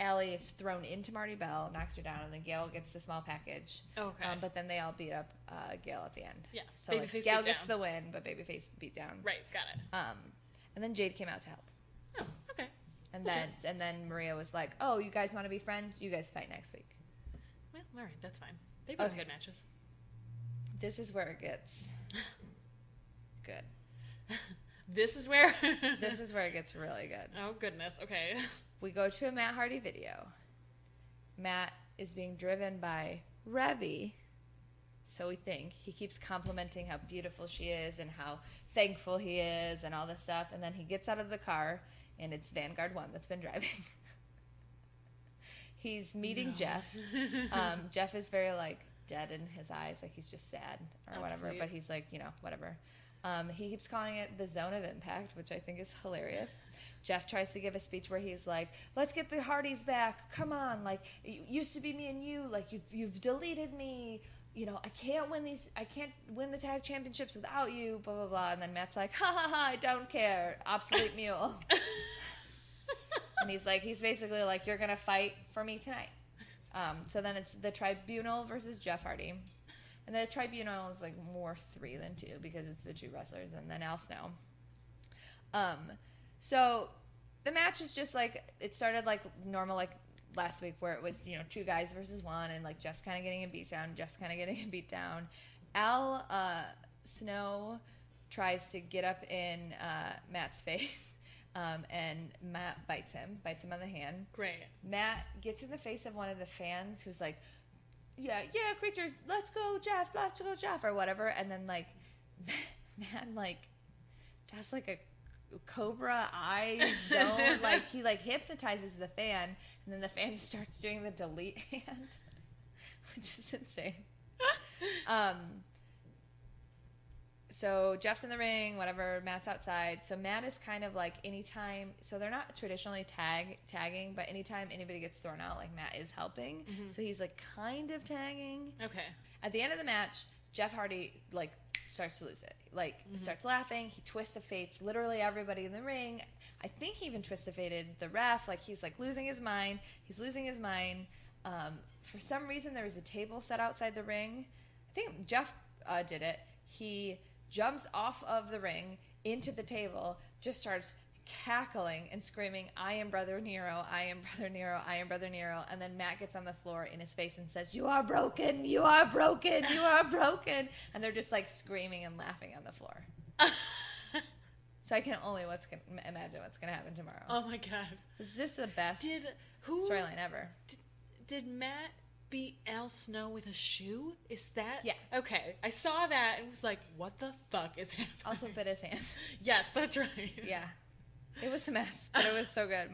Allie is thrown into Marty Bell, knocks her down, and then Gail gets the small package. Okay. But then they all beat up Gail at the end. Yeah. So Babyface Gail beat gets down. the win, but Babyface beat down. Right, got it. And then Jade came out to help. Oh, okay. And then Maria was like, "Oh, you guys want to be friends? You guys fight next week." Well, all right, that's fine. They both Okay. good matches. This is where it gets good. This is where... This is where it gets really good. Oh, goodness. Okay. We go to a Matt Hardy video. Matt is being driven by Rebby, so we think. He keeps complimenting how beautiful she is and how thankful he is and all this stuff. And then he gets out of the car, and it's Vanguard 1 that's been driving. He's meeting Jeff. Jeff is very, like, dead in his eyes, like he's just sad or whatever. Sweet. But he's like, you know, whatever. He keeps calling it the zone of impact, which I think is hilarious. Jeff tries to give a speech where he's like, "Let's get the Hardys back. Come on, like it used to be me and you. Like you've deleted me. You know, I can't win the tag championships without you. Blah blah blah." And then Matt's like, "Ha ha ha! I don't care. Obsolete mule." And he's basically like, "You're gonna fight for me tonight." So then it's the Tribunal versus Jeff Hardy. And the Tribunal is like more 3 than 2 because it's the 2 wrestlers and then Al Snow. So the match is just like, it started like normal, like last week, where it was, you know, 2 guys versus 1, and like Jeff's kind of getting a beat down. Al Snow tries to get up in Matt's face, and Matt bites him on the hand. Great. Matt gets in the face of one of the fans who's like, yeah, creatures, let's go Jeff, or whatever. And then like Matt like does like a cobra eye zone, like he like hypnotizes the fan, and then the fan just starts doing the delete hand, which is insane. So Jeff's in the ring, whatever, Matt's outside. So Matt is kind of like, anytime, so they're not traditionally tagging, but anytime anybody gets thrown out, like Matt is helping. Mm-hmm. So he's like kind of tagging. Okay. At the end of the match, Jeff Hardy like starts to lose it. Like starts laughing, he twists the fates literally everybody in the ring. I think he even twisted fated the ref. Like he's like losing his mind. For some reason there was a table set outside the ring. I think Jeff did it. He jumps off of the ring into the table, just starts cackling and screaming, "I am Brother Nero, I am Brother Nero, I am Brother Nero." And then Matt gets on the floor in his face and says, "You are broken, you are broken, you are broken." And they're just like screaming and laughing on the floor. So I can only imagine what's going to happen tomorrow. Oh my god. It's just the best storyline ever. Did Matt beat Al Snow with a shoe? Is that... Yeah. Okay. I saw that and was like, what the fuck is happening? Also bit his hand. Yes, that's right. Yeah. It was a mess, but it was so good.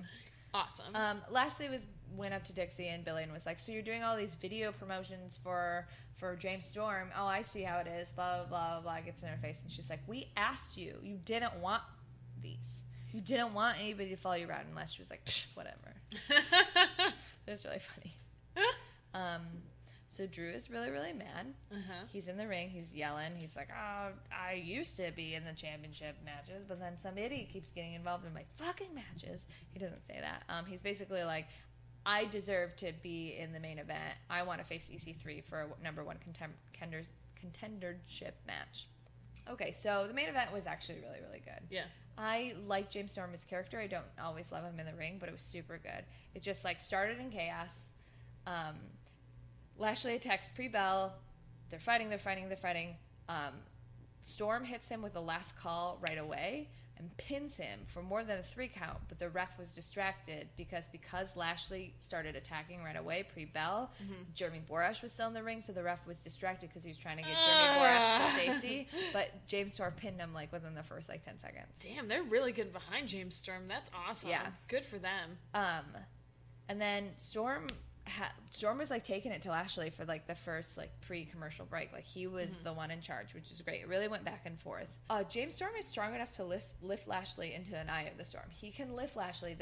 Awesome. Lashley went up to Dixie and Billy and was like, "So you're doing all these video promotions for James Storm? Oh, I see how it is. Blah, blah, blah, blah." Gets in her face, and she's like, "We asked you. You didn't want these. You didn't want anybody to follow you around." Unless she was like, "Whatever." It was really funny. So Drew is really, really mad. Uh-huh. He's in the ring. He's yelling. He's like, "Oh, I used to be in the championship matches, but then some idiot keeps getting involved in my fucking matches." He doesn't say that. He's basically like, "I deserve to be in the main event. I want to face EC3 for a number 1 contendership match." Okay, so the main event was actually really, really good. Yeah. I like James Storm's character. I don't always love him in the ring, but it was super good. It just like started in chaos. Lashley attacks pre-bell. They're fighting. Storm hits him with the last call right away and pins him for more than a 3 count, but the ref was distracted because Lashley started attacking right away pre-bell. Jeremy Borash was still in the ring, so the ref was distracted because he was trying to get Jeremy Borash to safety, but James Storm pinned him like within the first like 10 seconds. Damn, they're really getting behind James Storm. That's awesome. Yeah. Good for them. And then Storm was like taking it to Lashley for like the first like pre-commercial break. Like he was the one in charge, which is great. It really went back and forth. James Storm is strong enough to lift Lashley into an eye of the storm. He can lift Lashley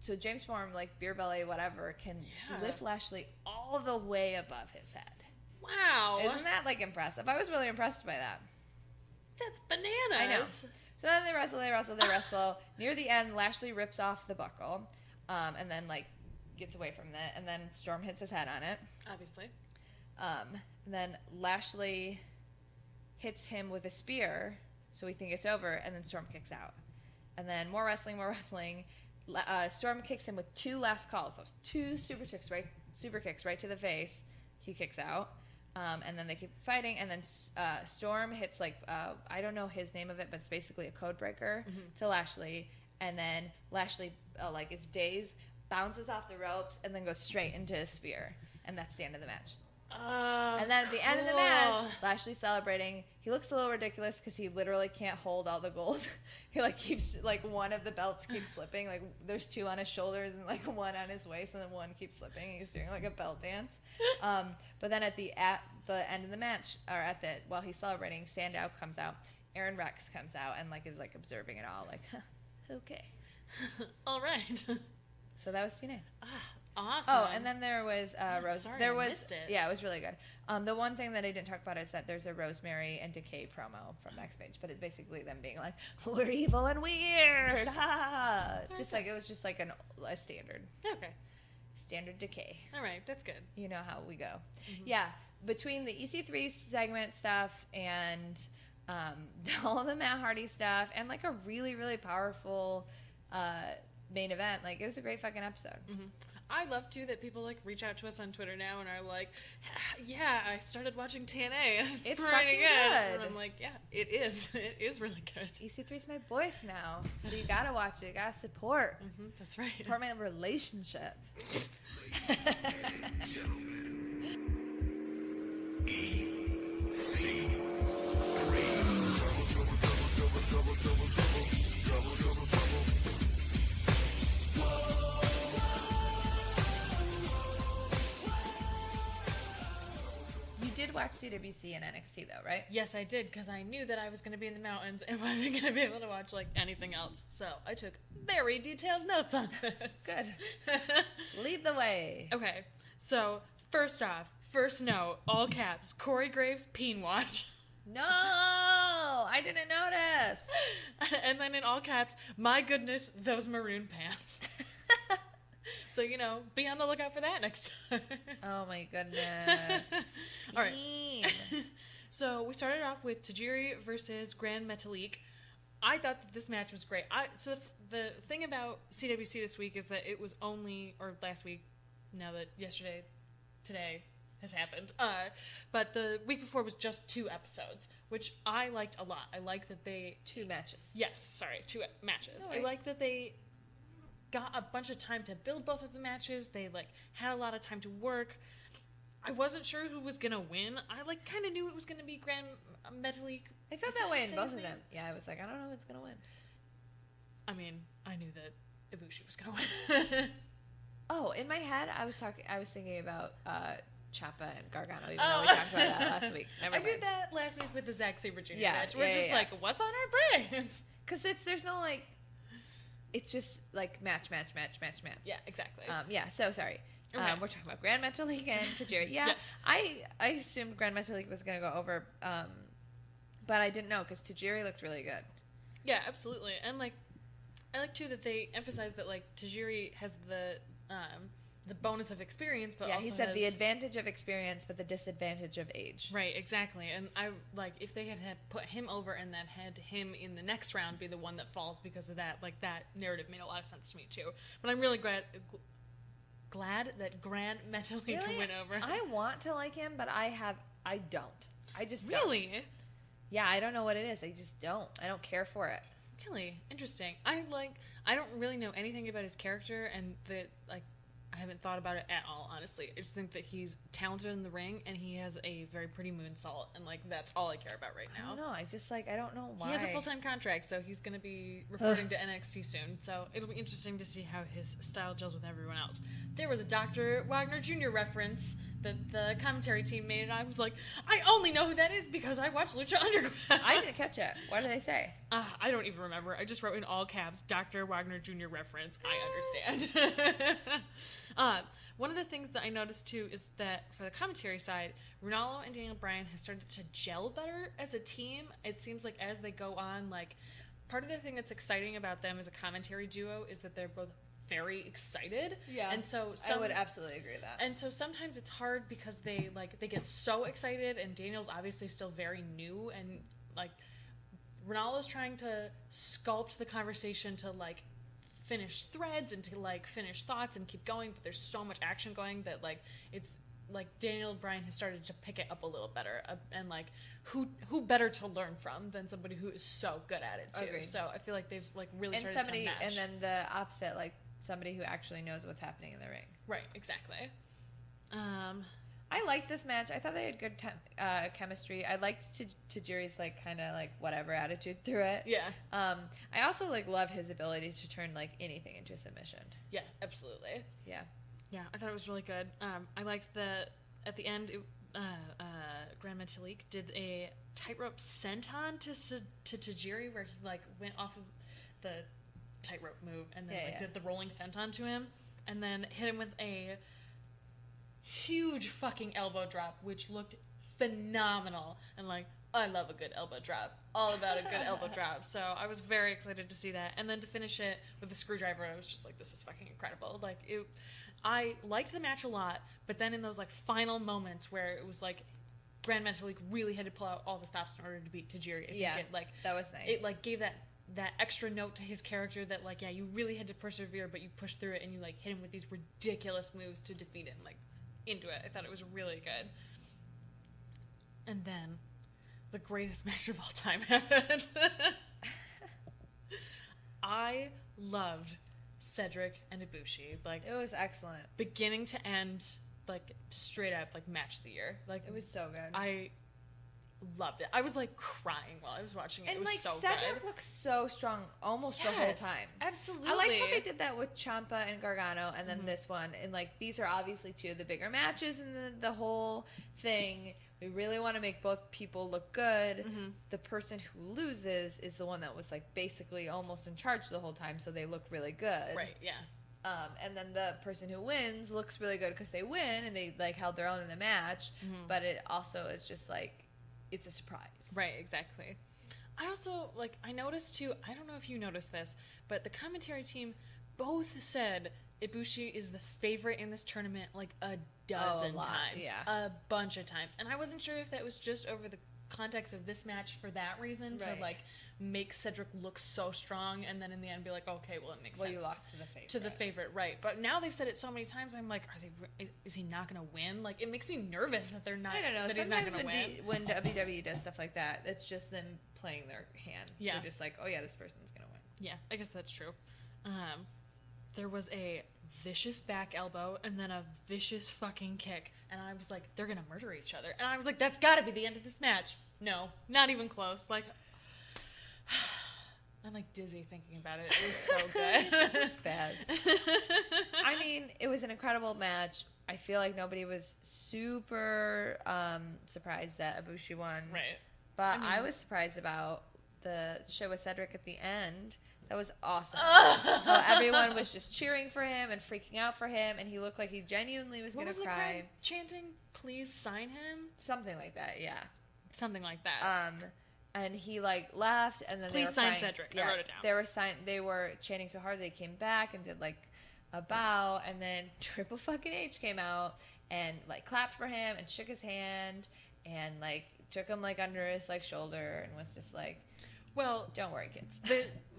so James Storm, like beer belly, whatever, can lift Lashley all the way above his head. Wow. Isn't that like impressive? I was really impressed by that. That's bananas. I know. So then they wrestle. Near the end, Lashley rips off the buckle, and then like gets away from it, and then Storm hits his head on it. Obviously. And then Lashley hits him with a spear, so we think it's over, and then Storm kicks out. And then more wrestling. Storm kicks him with 2 last calls. So 2 super kicks right to the face. He kicks out. And then they keep fighting, and then Storm hits, like, I don't know his name of it, but it's basically a code breaker to Lashley. And then Lashley, like, is dazed, bounces off the ropes, and then goes straight into a spear. And that's the end of the match. And then at the end of the match, Lashley's celebrating. He looks a little ridiculous because he literally can't hold all the gold. He like keeps like one of the belts keeps slipping. Like there's 2 on his shoulders and like 1 on his waist, and then 1 keeps slipping. He's doing like a belt dance. But then at the end of the match, or while he's celebrating, Sandow comes out. Aaron Rex comes out and like is like observing it all. Like, okay, all right. So that was TNA. Awesome. Oh, and then there was Rose. Sorry, there I was missed it. Yeah, it was really good. The one thing that I didn't talk about is that there's a Rosemary and Decay promo from backstage, but it's basically them being like, "We're evil and weird," ha! Just like it was just like a standard. Okay. Standard Decay. All right, that's good. You know how we go. Yeah, between the EC3 segment stuff and all the Matt Hardy stuff and like a really really powerful main event, like it was a great fucking episode. I love too that people like reach out to us on Twitter now and are like, "Yeah, I started watching TNA. And it's It's pretty fucking good." And I'm like, "Yeah, it is. It is really good." EC3's my boyf now, so you gotta watch it. You gotta support. That's right. Support my relationship. You did watch CWC and NXT though, right? Yes, I did, because I knew that I was going to be in the mountains and wasn't going to be able to watch like anything else. So I took very detailed notes on this. Good. Lead the way. Okay, so first off, first note, all caps, Corey Graves, peen watch. No, I didn't notice. And then in all caps, my goodness, those maroon pants. So, you know, be on the lookout for that next time. Oh my goodness. All right. Mean. So we started off with Tajiri versus Grand Metalik. I thought that this match was great. So the thing about CWC this week is that it was only, or last week, now that today has happened. But the week before was just 2 episodes, which I liked a lot. I like that they... 2 matches. Yes, sorry, 2 matches. No I worries. like that they got a bunch of time to build both of the matches. They like had a lot of time to work. I wasn't sure who was gonna win. I like kind of knew it was gonna be Grand Metalik. I felt that way in both of them. Yeah, I was like, I don't know who's gonna win. I mean, I knew that Ibushi was gonna win. Oh, in my head, I was thinking about Ciampa and Gargano, even though we talked about that last week. Never I mind. did that last week with the Zack Sabre Jr. Yeah, match. We're yeah, just yeah. like, what's on our brains? Because there's no like, it's just like match. Yeah, exactly. Yeah. So sorry. Okay. We're talking about Grand Metalik and Tajiri. Yeah. Yes. I assumed Grand Metalik was gonna go over, but I didn't know because Tajiri looked really good. Yeah, absolutely. And like, I like too that they emphasize that like Tajiri has the bonus of experience, but Yeah, also he said has... the advantage of experience, but the disadvantage of age. Right, exactly. And I like if they had put him over and then had him in the next round be the one that falls because of that. Like that narrative made a lot of sense to me too. But I'm really glad that Grand Metalik Really? went over. I want to like him, but I don't. I just don't. Really, Yeah, I don't know what it is. I just don't. I don't care for it. really interesting. I don't really know anything about his character, and I haven't thought about it at all, honestly. I just think that he's talented in the ring, and he has a very pretty moonsault, and, like, that's all I care about right I now. don't know. I just, I don't know why. He has a full-time contract, so he's going to be reporting to NXT soon, so it'll be interesting to see how his style gels with everyone else. There was a Dr. Wagner Jr. reference the commentary team made, and I was like, I only know who that is because I watch Lucha Underground. I didn't catch it. What did they say? I don't even remember. I just wrote in all caps, Dr. Wagner Jr. reference. I understand. One of the things that I noticed, too, is that for the commentary side, Ronaldo and Daniel Bryan have started to gel better as a team. It seems like as they go on, like, part of the thing that's exciting about them as a commentary duo is that they're both very excited. Yeah. And so I would absolutely agree with that. And so sometimes it's hard because they get so excited, and Daniel's obviously still very new, and, like, Ronaldo's trying to sculpt the conversation to, like, finish threads and to like finish thoughts and keep going, but there's so much action going that like it's like Daniel Bryan has started to pick it up a little better, and like who better to learn from than somebody who is so good at it too. Agreed. So I feel like they've like really And started somebody, to match. and then the opposite, like somebody who actually knows what's happening in the ring. Right, exactly. I liked this match. I thought they had good chemistry. I liked Tajiri's like kind of like whatever attitude through it. Yeah. I also like love his ability to turn like anything into a submission. Yeah, absolutely. Yeah. Yeah, I thought it was really good. I liked at the end, Grand Metalik did a tightrope senton to Tajiri, where he like went off of the tightrope move and then did the rolling senton to him, and then hit him with a huge fucking elbow drop, which looked phenomenal. And like, I love a good elbow drop. All about a good elbow drop. So I was very excited to see that. And then to finish it with the screwdriver, I was just like, this is fucking incredible. Like, I liked the match a lot, but then in those like final moments where it was like Grand Metalik really had to pull out all the stops in order to beat Tajiri. I think it, like, that was nice. It like gave that extra note to his character that like, yeah, you really had to persevere, but you pushed through it and you like hit him with these ridiculous moves to defeat him. Like, into it. I thought it was really good. And then the greatest match of all time happened. I loved Cedric and Ibushi. Like, it was excellent. Beginning to end, like straight up like match of the year. Like, it was so good. I loved it. I was like crying while I was watching it. And it was like so Cedric good. looks so strong almost the whole time. Absolutely. I liked how they did that with Ciampa and Gargano, and then this one. And like, these are obviously two of the bigger matches in the whole thing. We really want to make both people look good. The person who loses is the one that was like basically almost in charge the whole time, so they look really good. Right, yeah. And then the person who wins looks really good because they win and they like held their own in the match. But it also is just like, it's a surprise. Right, exactly. I also, like, I noticed too, I don't know if you noticed this, but the commentary team both said Ibushi is the favorite in this tournament like a dozen times. Yeah. A bunch of times. And I wasn't sure if that was just over the context of this match for that reason, to like make Cedric look so strong, and then in the end be like, okay, well, it makes sense. Well, you lost to the favorite. To the favorite, right. But now they've said it so many times, I'm like, is he not going to win? Like, it makes me nervous that they're not, I don't know. that he's not Sometimes going to win. when WWE does stuff like that, it's just them playing their hand. Yeah. They're just like, oh yeah, this person's going to win. Yeah, I guess that's true. There was a vicious back elbow and then a vicious fucking kick, and I was like, they're gonna murder each other, and I was like, that's gotta be the end of this match. No, not even close. Like, I'm like dizzy thinking about it. It was so good. You're such a spaz. I mean, it was an incredible match. I feel like nobody was super surprised that Ibushi won. Right. But I was surprised about the show with Cedric at the end. That was awesome. Everyone was just cheering for him and freaking out for him, and he looked like he genuinely was going to cry. What was the crowd chanting? Please sign him? Something like that, yeah. Something like that. And he like left, and then please they were sign crying. Cedric. Yeah, I wrote it down. They were chanting so hard they came back and did like a bow, and then Triple fucking H came out and like clapped for him and shook his hand and like took him like under his like shoulder and was just like, well, don't worry, kids.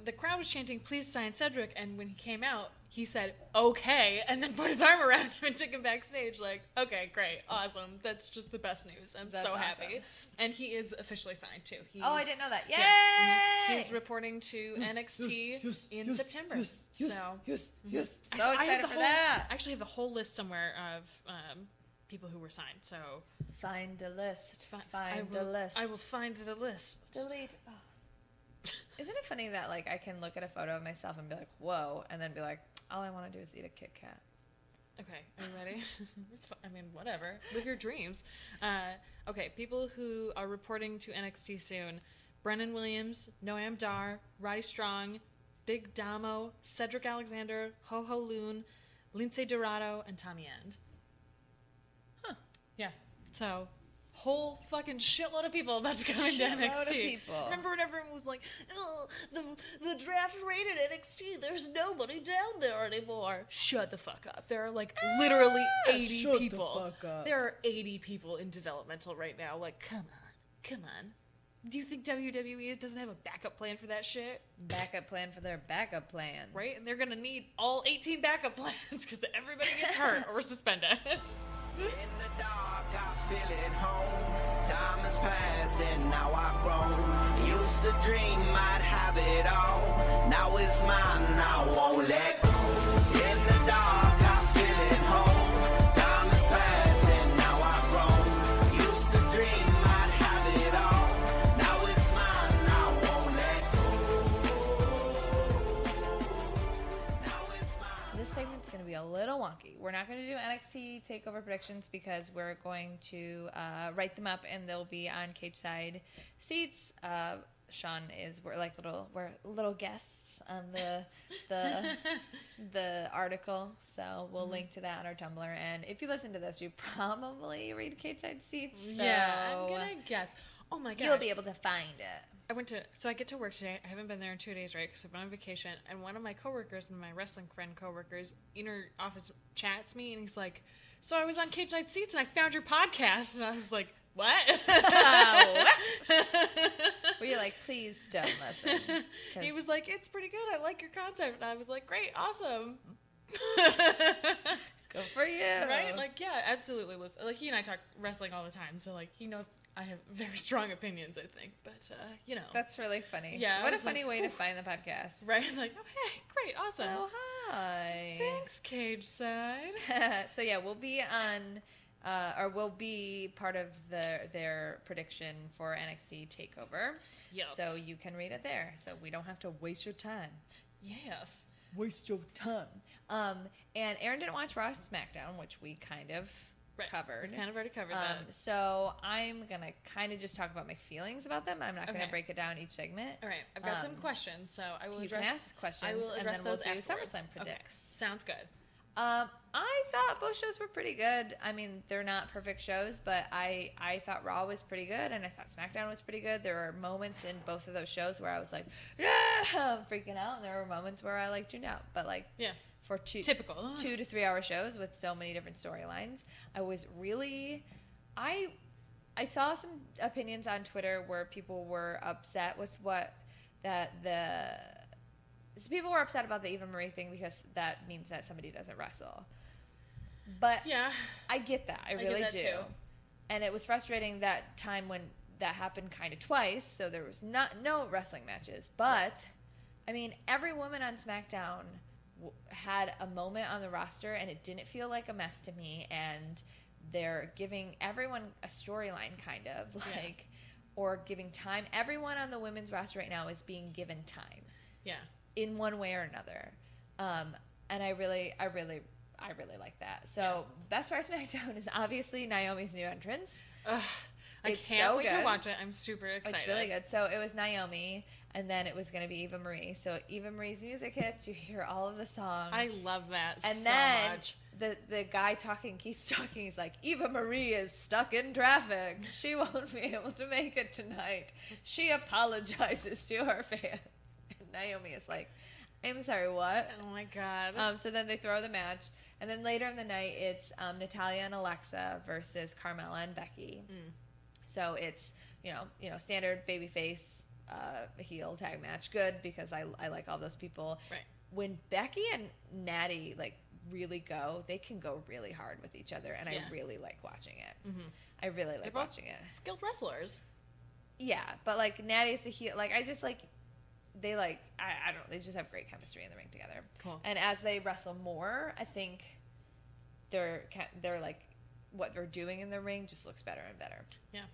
The crowd was chanting, please sign Cedric, and when he came out, he said, okay, and then put his arm around him and took him backstage, like, okay, great, awesome, that's just the best news, I'm so happy. And he is officially signed, too. I didn't know that. Yay! Yeah. He's reporting to NXT in September. So excited for that. I actually have the whole list somewhere of people who were signed, so... Find a list. Find the list. I will find the list. Delete. Oh. Isn't it funny that like I can look at a photo of myself and be like, whoa, and then be like, all I want to do is eat a Kit Kat. Okay, are you ready? It's fine. I mean, whatever. Live your dreams. Okay, people who are reporting to NXT soon. Brennan Williams, Noam Dar, Roddy Strong, Big Damo, Cedric Alexander, Ho Ho Loon, Lindsay Dorado, and Tommy End. Huh. Yeah. So, whole fucking shitload of people about to come into NXT. Shitload of people. Remember when everyone was like, "Oh, the draft rated NXT, there's nobody down there anymore." Shut the fuck up. There are like literally 80 shut the people. fuck up. There are 80 people in developmental right now. Like, come on. Do you think WWE doesn't have a backup plan for that shit? Backup plan for their backup plan. Right? And they're gonna need all 18 backup plans because everybody gets hurt or suspended. In the dark, I feel at home. Time has passed and now I've grown. Used to dream I'd have it all. Now it's mine, I won't let go. In the dark, I feel at home. Time has passed and now I've grown. Used to dream I'd have it all. Now it's mine, I won't let go. Now it's mine. This segment's going to be a little wonky. We're not going to do NXT TakeOver predictions because we're going to write them up and they'll be on cage side seats. Sean we're little guests on the article, so we'll link to that on our Tumblr. And if you listen to this, you probably read cage side seats. So Yeah, I'm gonna guess. Oh my god. you'll be able to find it. I get to work today. I haven't been there in 2 days, right? Because I've been on vacation. And one of my coworkers, my wrestling friend coworkers, in her office chats me, and he's like, "So I was on Cage Night Seats, and I found your podcast." And I was like, "What?" Where you're like, please don't listen. He was like, "It's pretty good. I like your concept." And I was like, "Great, awesome." Go for you. Right? Like, yeah, absolutely. Listen, like, he and I talk wrestling all the time, so like, he knows I have very strong opinions, I think. But you know, That's really funny. Yeah, I What a was funny like, way to "Whew." find the podcast. right? Like, oh hey, great, awesome. Oh, hi. Thanks, Cage Side. So yeah, we'll be on, or we'll be part of their prediction for NXT Takeover. Yes. So you can read it there. So we don't have to waste your time. Yes. Waste your time. And Erin didn't watch Raw SmackDown, which we kind of covered. We've kind of already covered that. So I'm gonna kind of just talk about my feelings about them. I'm not gonna Okay. break it down each segment. All right, I've got some questions, so I will You address. can ask questions, I will and address then we'll those do afterwards. SummerSlam predicts. Okay. Sounds good. I thought both shows were pretty good. I mean, they're not perfect shows, but I thought Raw was pretty good, and I thought SmackDown was pretty good. There were moments in both of those shows where I was like, yeah, I'm freaking out, and there were moments where I like tuned out. But like, Yeah. for Typical. 2 to 3 hour shows with so many different storylines, I was really, I saw some opinions on Twitter where people were upset with so people were upset about the Eva Marie thing because that means that somebody doesn't wrestle. But Yeah. I get that. I get really that do. too. And it was frustrating that time when that happened kind of twice, so there was no wrestling matches. But, I mean, every woman on SmackDown had a moment on the roster, and it didn't feel like a mess to me, and they're giving everyone a storyline, kind of, like, or giving time. Everyone on the women's roster right now is being given time. Yeah. In one way or another, and I really like that. So best part of SmackDown is obviously Naomi's new entrance. I It's can't so wait to good. watch it. I'm super excited. It's really good. So it was Naomi, and then it was going to be Eva Marie. So Eva Marie's music hits. You hear all of the songs. I love that and so then much. the guy keeps talking. He's like, Eva Marie is stuck in traffic. She won't be able to make it tonight. She apologizes to her fans. And Naomi is like, I'm sorry, what? Oh my god. So then they throw the match, and then later in the night it's Natalya and Alexa versus Carmella and Becky. So it's you know standard babyface heel tag match. Good because I like all those people. Right. When Becky and Natty like really go, they can go really hard with each other, and Yeah. I really like watching it. I really like They're both watching it. skilled wrestlers. Yeah, but like Natty's the heel. Like I just like. They like I don't know. They just have great chemistry in the ring together. Cool. And as they wrestle more, I think they're like what they're doing in the ring just looks better and better. Yeah.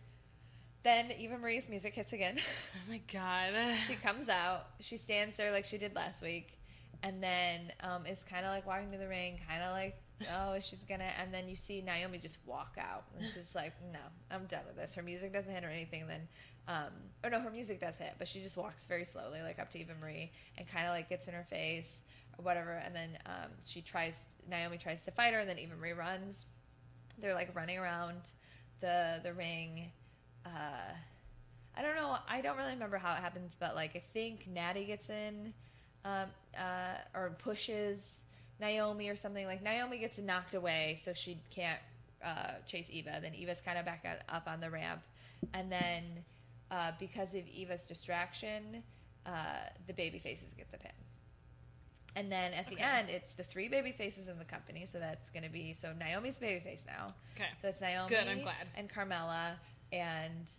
Then Eva Marie's music hits again. Oh my god. She comes out. She stands there like she did last week, and then is kind of like walking to the ring, kind of like oh, she's gonna, and then you see Naomi just walk out. And it's just like, no, I'm done with this. Her music doesn't hit or anything. Then, or no, her music does hit, but she just walks very slowly, like up to Eva Marie, and kind of like gets in her face or whatever. And then Naomi tries to fight her, and then Eva Marie runs. They're like running around the ring. I don't know. I don't really remember how it happens, but like I think Natty gets in, or pushes Naomi or something. Like Naomi gets knocked away, so she can't chase Eva. Then Eva's kind of back up on the ramp, and then because of Eva's distraction, the baby faces get the pin. And then at the end, it's the 3 baby faces in the company. So that's going to be, so Naomi's baby face now. Okay. So it's Naomi Good, I'm glad. And Carmella and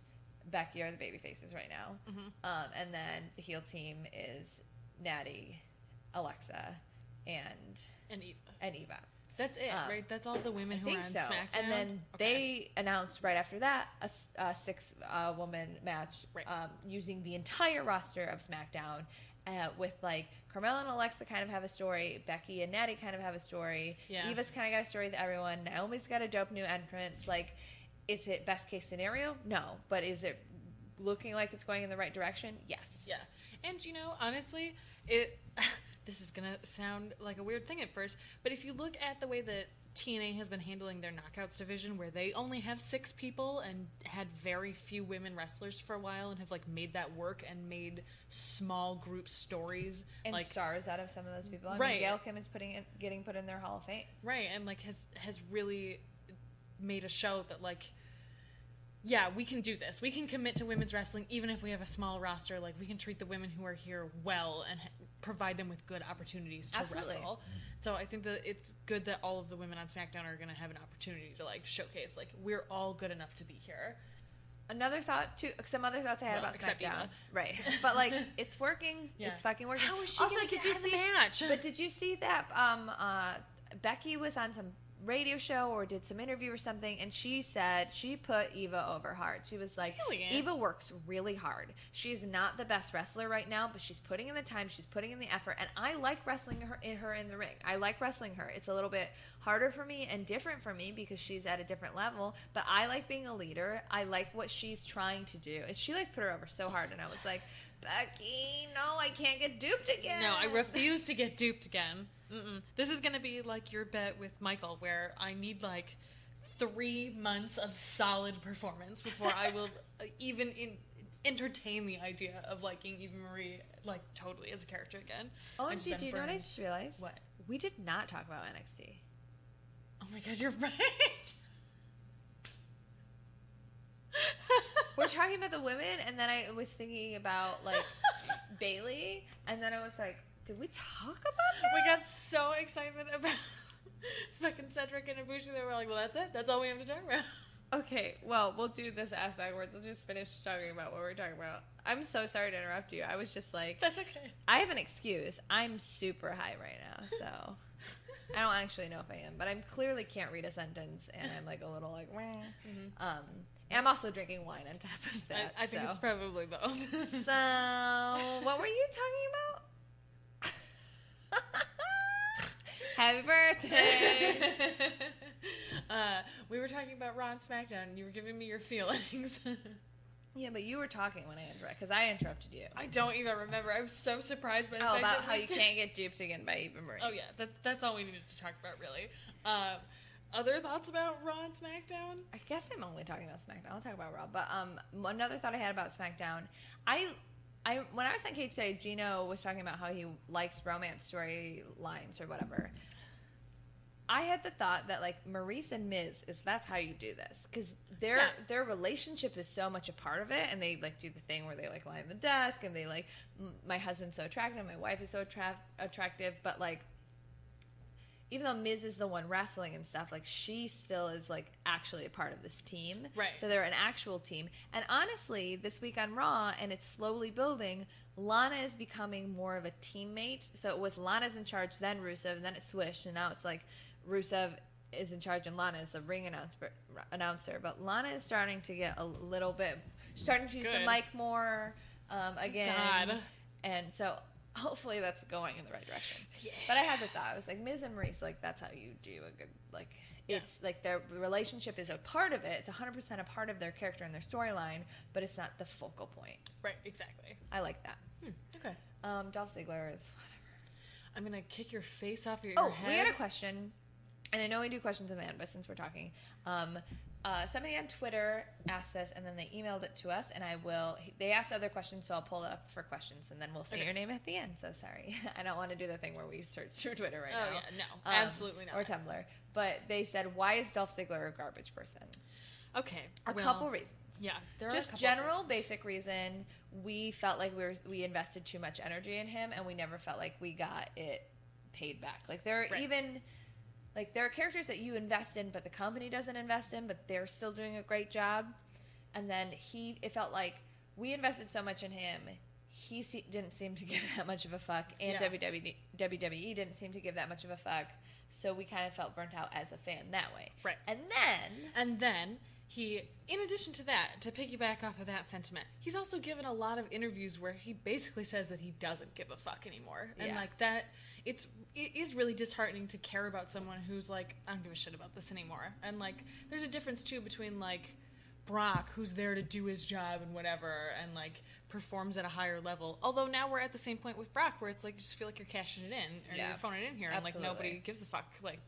Becky are the baby faces right now. Mm-hmm. And then the heel team is Natty, Alexa, and Eva. That's it, right? That's all the women who are on SmackDown? And then they announced right after that a 6-woman match using the entire roster of SmackDown. With like Carmella and Alexa kind of have a story, Becky and Natty kind of have a story, Eva's kind of got a story with everyone, Naomi's got a dope new entrance. Like, is it best case scenario? No, but is it looking like it's going in the right direction? Yes. Yeah, and honestly, this is gonna sound like a weird thing at first, but if you look at the way that TNA has been handling their Knockouts division, where they only have 6 people and had very few women wrestlers for a while, and have like made that work and made small group stories and like stars out of some of those people. I right. mean, Gail Kim is getting put in their Hall of Fame, right? And like has really made a show that like, yeah, we can do this. We can commit to women's wrestling even if we have a small roster. Like, we can treat the women who are here well and provide them with good opportunities to wrestle. So I think that it's good that all of the women on SmackDown are going to have an opportunity to like showcase, like, we're all good enough to be here. Another thought too. Some other thoughts I had about SmackDown, Eva. Right? But like, it's working. Yeah. It's fucking working. How is she going to get out of the match? But did you see that Becky was on some radio show or did some interview or something, and she said she put Eva over hard. She was like, Eva works really hard. She's not the best wrestler right now, but she's putting in the time, she's putting in the effort, and I like wrestling her in the ring. I like wrestling her. It's a little bit harder for me and different for me because she's at a different level, but I like being a leader. I like what she's trying to do, and she like put her over so hard, and I was like, Becky, no, I can't get duped again. No, I refuse to get duped again. This is going to be like your bet with Michael, where I need like 3 months of solid performance before I will even entertain the idea of liking Eva Marie like totally as a character again. OMG, do you know what I just realized? What? We did not talk about NXT. Oh my god, you're right. We're talking about the women, and then I was thinking about like Bailey, and then I was like, did we talk about that? We got so excited about fucking Cedric and Ibushi that we're like, well, that's it. That's all we have to talk about. Okay, well, we'll do this ass backwards. Let's just finish talking about what we're talking about. I'm so sorry to interrupt you. I was just like... That's okay. I have an excuse. I'm super high right now, so... I don't actually know if I am, but I clearly can't read a sentence, and I'm like a little like... And I'm also drinking wine on top of that. I think it's probably both. So, what were you talking about? Happy birthday! We were talking about Raw and SmackDown, and you were giving me your feelings. Yeah, but you were talking when I interrupted, because I interrupted you. I don't even remember. I was so surprised by the fact about that how you can't get duped again by Eva Marie. Oh yeah, that's all we needed to talk about, really. Other thoughts about Raw and SmackDown? I guess I'm only talking about SmackDown. I'll talk about Raw. But another thought I had about SmackDown, when I was on Cage today, Gino was talking about how he likes romance storylines or whatever. I had the thought that like Maurice and Miz that's how you do this, because their relationship is so much a part of it, and they like do the thing where they like lie on the desk and they like my husband's so attractive, my wife is so attractive, but like even though Miz is the one wrestling and stuff, like she still is like actually a part of this team. Right. So they're an actual team. And honestly, this week on Raw, and it's slowly building, Lana is becoming more of a teammate. So it was Lana's in charge, then Rusev, and then it switched, and now it's like Rusev is in charge and Lana is the ring announcer. But Lana is starting to get a little bit, starting to use the mic more again. God. And so hopefully that's going in the right direction. Yeah. But I had the thought, I was like, Miz and Maurice, like, that's how you do a good, like, it's like their relationship is a part of it. It's 100% a part of their character and their storyline, but it's not the focal point. Right, exactly. I like that. Okay. Dolph Ziggler is whatever. I'm going to kick your face off your head. We had a question, and I know we do questions in the end, but since we're talking, somebody on Twitter asked this, and then they emailed it to us, and they asked other questions, so I'll pull it up for questions, and then we'll say your name at the end, so sorry. I don't want to do the thing where we search through Twitter right now. Oh, yeah, no, absolutely not. Or Tumblr. But they said, why is Dolph Ziggler a garbage person? Okay. A couple reasons. Yeah, there are just a couple general of basic reason. We felt like we invested too much energy in him, and we never felt like we got it paid back. Like there are even like there are characters that you invest in, but the company doesn't invest in, but they're still doing a great job. And then it felt like we invested so much in him. He didn't seem to give that much of a fuck, and WWE didn't seem to give that much of a fuck. So we kind of felt burnt out as a fan that way. Right. And then he, in addition to that, to piggyback off of that sentiment, he's also given a lot of interviews where he basically says that he doesn't give a fuck anymore. And like that, it is really disheartening to care about someone who's like, I don't give a shit about this anymore. And like, there's a difference too between like Brock, who's there to do his job and whatever, and like performs at a higher level. Although now we're at the same point with Brock where it's like you just feel like you're cashing it in, or you're phoning it in here, and like nobody gives a fuck. Like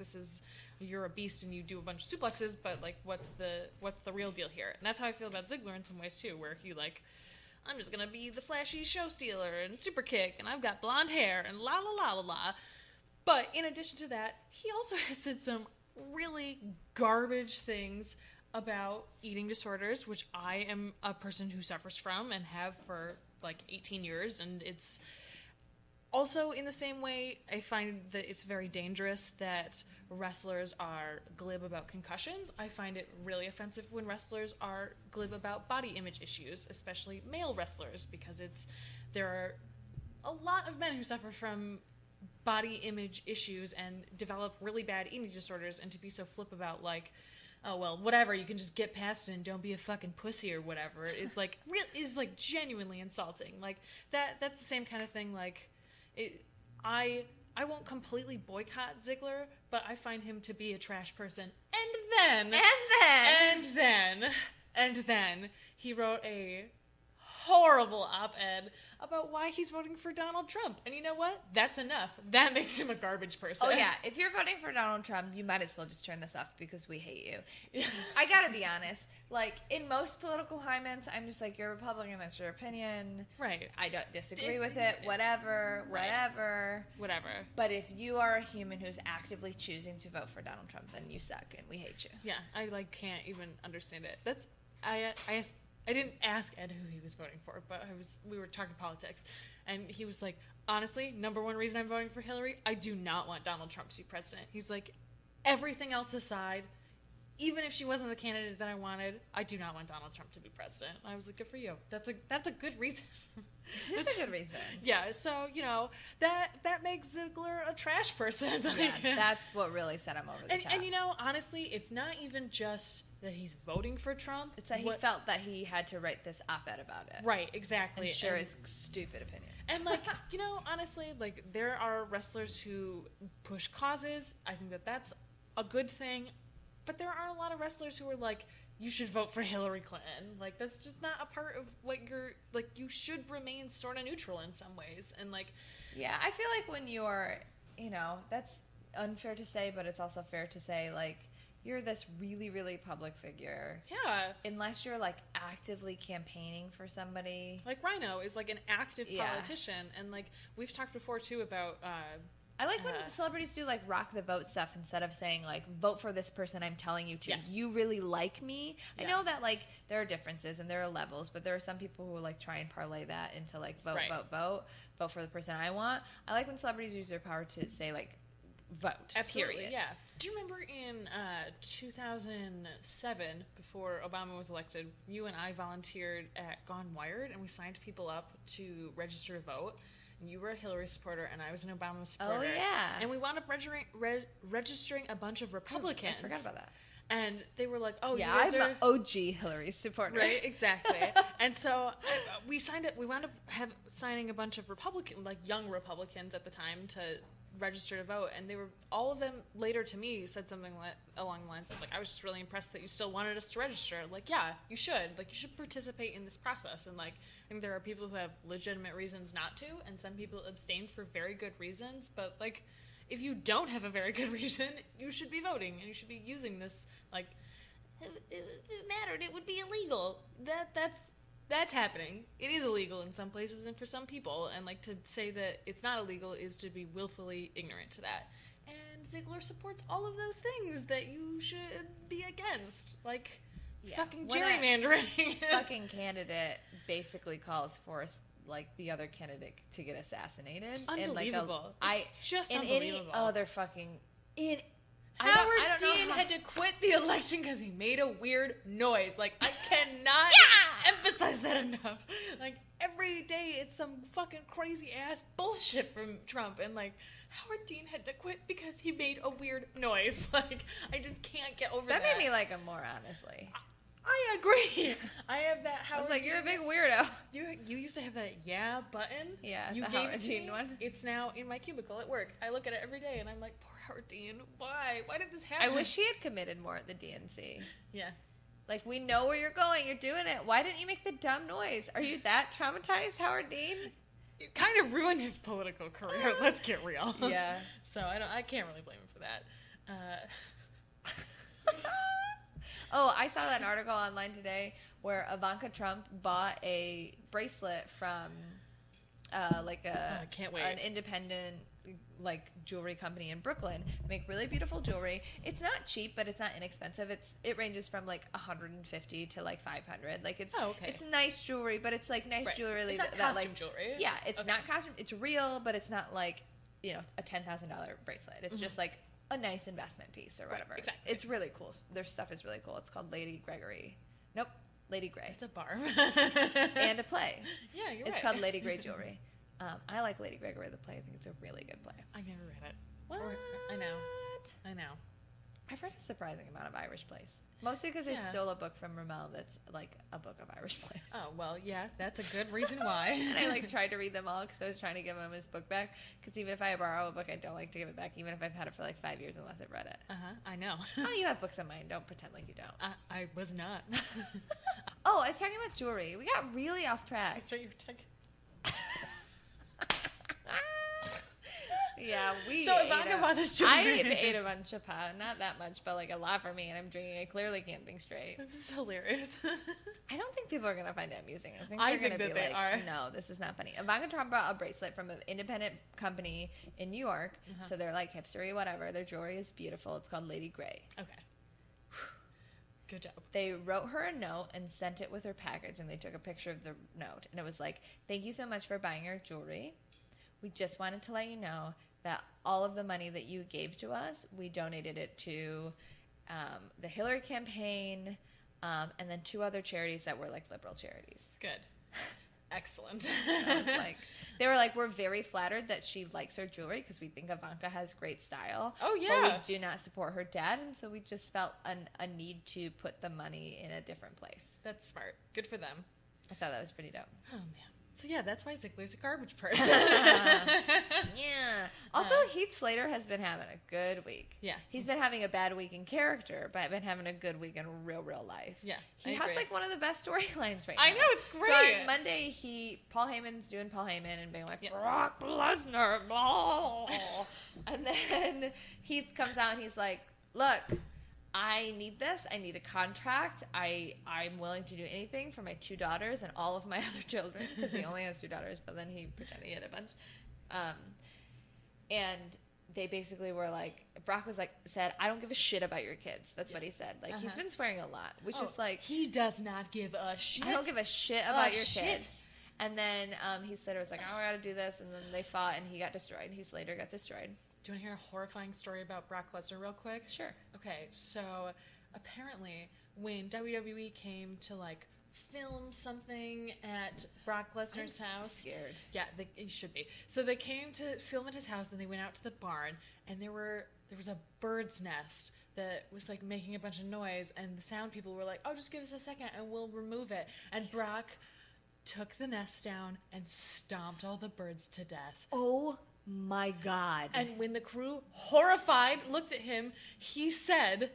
you're a beast and you do a bunch of suplexes, but like what's the real deal here? And that's how I feel about Ziggler in some ways too, where he like, I'm just gonna be the flashy show stealer and super kick, and I've got blonde hair and la la la la la. But in addition to that, he also has said some really garbage things about eating disorders, which I am a person who suffers from and have for like 18 years. And it's also in the same way, I find that it's very dangerous that wrestlers are glib about concussions. I find it really offensive when wrestlers are glib about body image issues, especially male wrestlers, because there are a lot of men who suffer from body image issues and develop really bad eating disorders, and to be so flip about like, oh well, whatever, you can just get past it and don't be a fucking pussy or whatever, is like genuinely insulting. Like that's the same kind of thing. Like I won't completely boycott Ziggler, but I find him to be a trash person. And then he wrote a horrible op-ed about why he's voting for Donald Trump. And you know what? That's enough. That makes him a garbage person. Oh yeah, if you're voting for Donald Trump, you might as well just turn this off because we hate you. I gotta be honest, like in most political climates, I'm just like, you're a Republican, that's your opinion. Right. I don't disagree with it, whatever. But if you are a human who's actively choosing to vote for Donald Trump, then you suck and we hate you. Yeah, I like can't even understand it. I didn't ask Ed who he was voting for, but we were talking politics, and he was like, honestly, number one reason I'm voting for Hillary, I do not want Donald Trump to be president. He's like, everything else aside, even if she wasn't the candidate that I wanted, I do not want Donald Trump to be president. I was like, good for you. That's a good reason. It's a good reason. Yeah, so, that makes Ziggler a trash person. That's what really set him over the top. And, honestly, it's not even just that he's voting for Trump. It's that he felt that he had to write this op-ed about it. Right, exactly. And share his stupid opinion. And, honestly, there are wrestlers who push causes. I think that that's a good thing. But there are a lot of wrestlers who are like, you should vote for Hillary Clinton. Like, that's just not a part of what you're, like, you should remain sort of neutral in some ways. And, like... Yeah, I feel like when you're, that's unfair to say, but it's also fair to say, like, you're this really, really public figure. Yeah. Unless you're, like, actively campaigning for somebody. Like, Rhino is, like, an active politician. And, like, we've talked before, too, about... I like when celebrities do, like, rock the vote stuff instead of saying, like, vote for this person I'm telling you to. Yes. You really like me. Yeah. I know that, like, there are differences and there are levels, but there are some people who, like, try and parlay that into, like, vote for the person I want. I like when celebrities use their power to say, like, vote. Absolutely, period. yeah. Do you remember in 2007, before Obama was elected, you and I volunteered at Gone Wired, and we signed people up to register to vote? And you were a Hillary supporter, and I was an Obama supporter. Oh, yeah. And we wound up registering a bunch of Republicans. I forgot about that. And they were like, "Oh, Yeah, you guys I'm are an OG Hillary supporter. right, exactly." And so we signed it. We wound up signing a bunch of young Republicans at the time to register to vote, and they were all of them later to me said something along the lines of like, "I was just really impressed that you still wanted us to register." Like, yeah, you should. Like, you should participate in this process. And like, I think there are people who have legitimate reasons not to, and some people abstain for very good reasons. But like, if you don't have a very good reason, you should be voting, and you should be using this. Like, if it mattered, it would be illegal. That's happening. It is illegal in some places and for some people, and like, to say that it's not illegal is to be willfully ignorant to that. And Ziegler supports all of those things that you should be against, like fucking gerrymandering. Fucking candidate basically calls for like the other candidate to get assassinated. Unbelievable. It's just in unbelievable. Any other fucking Howard I don't know Dean had to quit the election because he made a weird noise. Like, I cannot emphasize that enough. Like, every day it's some fucking crazy ass bullshit from Trump, and like, Howard Dean had to quit because he made a weird noise. Like, I just can't get over that. That made me like him more, honestly. I agree. I have that Howard I was like, Dean. you're a big weirdo. You used to have that yeah button. Yeah, you the gave Howard it to Dean me. one. It's now in my cubicle at work. I look at it every day, and I'm like, poor Howard Dean. Why? Why did this happen? I wish he had committed more at the DNC. Yeah. Like, we know where you're going. You're doing it. Why didn't you make the dumb noise? Are you that traumatized, Howard Dean? It kind of ruined his political career. Let's get real. Yeah. So I can't really blame him for that. Oh, I saw that article online today where Ivanka Trump bought a bracelet from I can't wait. an independent like jewelry company in Brooklyn. They make really beautiful jewelry. It's not cheap, but it's not inexpensive. It ranges from like $150 to like $500. Like, it's it's nice jewelry, but it's like nice jewelry It's not that costume like jewelry. Yeah, it's not costume. It's real, but it's not like, you know, a $10,000 bracelet. It's just like a nice investment piece or whatever. exactly. It's really cool. Their stuff is really cool. It's called Lady Gregory. Nope, Lady Grey. It's a bar. And a play. Yeah, you're It's right. called Lady Grey Jewelry. I like Lady Gregory the play. I think it's a really good play. I never read it. What? I know. I've read a surprising amount of Irish plays. Mostly because I stole a book from Rommel that's like a book of Irish plays. Oh, well, yeah, that's a good reason why. And I like tried to read them all because I was trying to give him his book back. Because even if I borrow a book, I don't like to give it back, even if I've had it for like 5 years unless I've read it. I know. Oh, you have books of mine. Don't pretend like you don't. I was not. Oh, I was talking about jewelry. We got really off track. That's what you were talking. Yeah, we. So Ivanka bought this jewelry. I ate a bunch of pot, not that much, but like a lot for me, and I'm drinking. I clearly can't think straight. This is hilarious. I don't think people are gonna find it amusing. I think I they're think gonna that be they like, are. no, this is not funny. Ivanka Trump brought a bracelet from an independent company in New York, so they're like hipstery, whatever. Their jewelry is beautiful. It's called Lady Grey. Okay. Good job. They wrote her a note and sent it with her package, and they took a picture of the note, and it was like, "Thank you so much for buying our jewelry. We just wanted to let you know that all of the money that you gave to us, we donated it to the Hillary campaign, and then 2 other charities that were like liberal charities." Good. Excellent. I was like, they were like, "We're very flattered that she likes her jewelry because we think Ivanka has great style. Oh, yeah. But we do not support her dad, and so we just felt a need to put the money in a different place." That's smart. Good for them. I thought that was pretty dope. Oh, man. So, yeah, that's why Ziegler's a garbage person. Yeah. Also, Heath Slater has been having a good week. Yeah. He's been having a bad week in character, but been having a good week in real life. Yeah, He I has agree. like one of the best storylines right now. I know, it's great. So on Monday, Paul Heyman's doing Paul Heyman and being like, Brock Lesnar, blah. And then Heath comes out and he's like, "Look, I need this. I need a contract. I'm willing to do anything for my 2 daughters and all of my other children," because he only has 2 daughters, but then he pretended he had a bunch. And they basically were like, Brock said, "I don't give a shit about your kids." That's what he said. Like, he's been swearing a lot, which is like, he does not give a shit. I don't give a shit about your kids. And then Heath Slater was like, "Oh, I gotta do this," and then they fought, and he got destroyed. Heath Slater got destroyed. Do you want to hear a horrifying story about Brock Lesnar real quick? Sure. Okay, so apparently when WWE came to like film something at Brock Lesnar's house. Scared. Yeah, you should be. So they came to film at his house, and they went out to the barn, and there was a bird's nest that was like making a bunch of noise, and the sound people were like, oh, just give us a second and we'll remove it. And Brock took the nest down and stomped all the birds to death. Oh my God. And when the crew, horrified, looked at him, he said,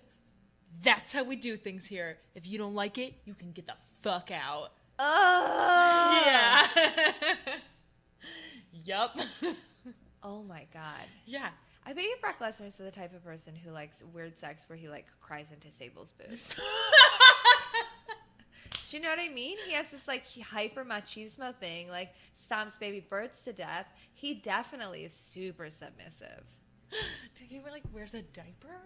that's how we do things here. If you don't like it, you can get the fuck out. Oh. Yeah. Yup. Oh my God. Yeah. I bet you Brock Lesnar is the type of person who likes weird sex where he like cries into Sable's boobs. Do you know what I mean? He has this like hyper machismo thing, like stomps baby birds to death. He definitely is super submissive. Did he like wears a diaper?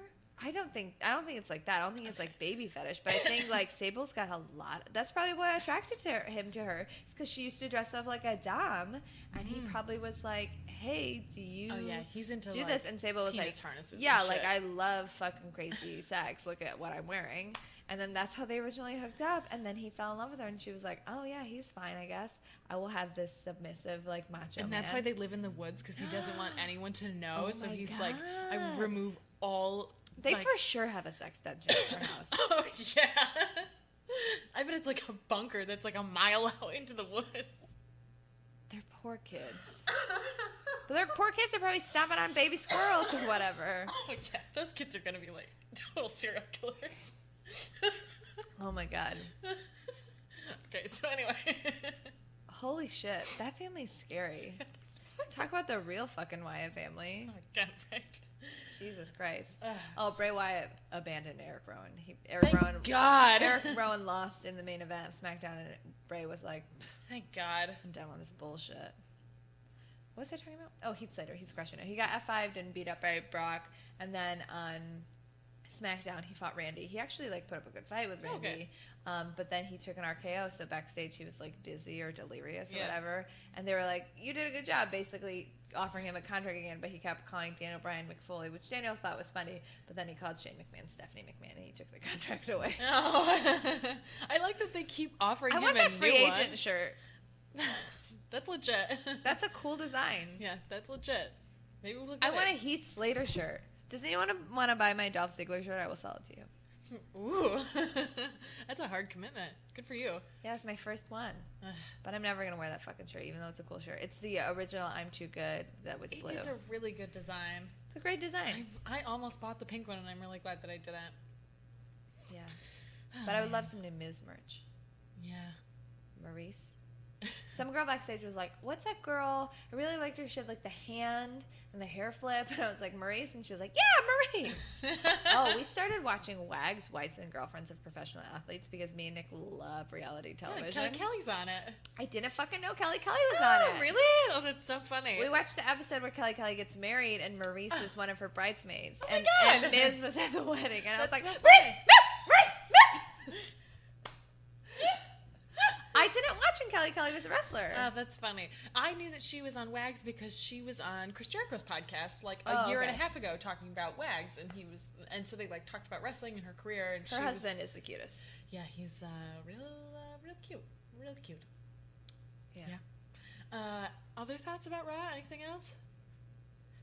I don't think it's like that. I don't think it's like baby fetish, but I think like Sable's got a lot. That's probably what attracted him to her. It's because she used to dress up like a dom, and he probably was like, "Hey, do you? Oh yeah, he's into do like, this." And Sable was like, harnesses. "Yeah, and like shit. I love fucking crazy sex. Look at what I'm wearing." And then that's how they originally hooked up. And then he fell in love with her, and she was like, "Oh yeah, he's fine, I guess. I will have this submissive like macho." And that's man. why they live in the woods, because he doesn't want anyone to know. Oh so my he's like, I God. remove all. They like, for sure have a sex dungeon in their house. Oh yeah. I bet it's like a bunker that's like a mile out into the woods. They're poor kids. But their poor kids are probably stomping on baby squirrels or whatever. Oh yeah, those kids are gonna be like total serial killers. Oh my God. Okay, so anyway. Holy shit. That family's scary. Talk about the real fucking Wyatt family. Oh my God, right. Jesus Christ. Ugh. Oh, Bray Wyatt abandoned Eric Rowan. Thank God. Eric Rowan lost in the main event of SmackDown, and Bray was like, Thank God. I'm done with this bullshit. What was I talking about? Oh, Heath Slater. He's crushing it. He got F5'd and beat up by Brock, and then on SmackDown, he fought Randy. He actually like put up a good fight with Randy, Okay. But then he took an RKO. So backstage, he was like dizzy or delirious or Yeah. whatever. And they were like, "You did a good job," basically offering him a contract again. But he kept calling Daniel Bryan McFoley, which Daniel thought was funny. But then he called Shane McMahon Stephanie McMahon, and he took the contract away. Oh. I like that they keep offering I him want a that new free one. agent shirt. That's legit. That's a cool design. Yeah, that's legit. Maybe we'll get I want a it. Heath Slater shirt. Does anyone want to buy my Dolph Ziggler shirt? I will sell it to you. Ooh. That's a hard commitment. Good for you. Yeah, it's my first one. But I'm never going to wear that fucking shirt, even though it's a cool shirt. It's the original I'm Too Good that was blue. It is a really good design. It's a great design. I almost bought the pink one, and I'm really glad that I didn't. Yeah. But I would love some new Miz merch. Yeah. Maurice. Some girl backstage was like, "What's that girl? I really liked her. She had like the hand and the hair flip." And I was like, "Maurice?" And she was like, "Yeah, Maurice." Oh, we started watching Wags, Wives and Girlfriends of Professional Athletes, because me and Nick love reality television. Kelly Kelly's on it. I didn't fucking know Kelly Kelly was on it. Really? Oh, that's so funny. We watched the episode where Kelly Kelly gets married and Maurice is one of her bridesmaids. Oh my and, God. and Miz was at the wedding. And I was That's like, so Maurice! funny. Miz! I didn't watch when Kelly Kelly was a wrestler. Oh, that's funny. I knew that she was on Wags because she was on Chris Jericho's podcast like Oh, a year and a okay. half ago talking about Wags, and so they like talked about wrestling and her career, and Her she husband is the cutest. yeah, he's real cute. Yeah. Other thoughts about Raw? Anything else?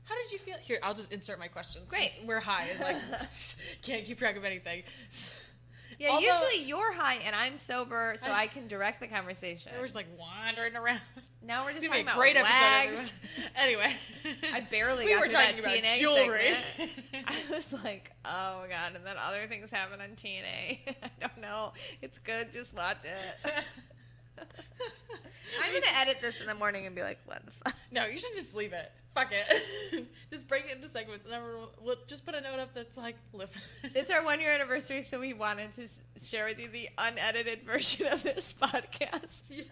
How did you feel? Here, I'll just insert my questions. Great. Since we're high and like can't keep track of anything. Yeah, Although- usually you're high and I'm sober, so I can direct the conversation. We're just like wandering around. Now we're just It's gonna talking be a about great episode. Wags. Anyway, I barely we got were through that talking about TNA jewelry. segment. I was like, oh my God, and then other things happen on TNA. I don't know. It's good, just watch it. I'm going to edit this in the morning and be like, what the fuck? No, you should just leave it. Fuck it. Just break it into segments, and everyone will just put a note up that's like, listen. It's our 1 year anniversary, so we wanted to share with you the unedited version of this podcast. Yes.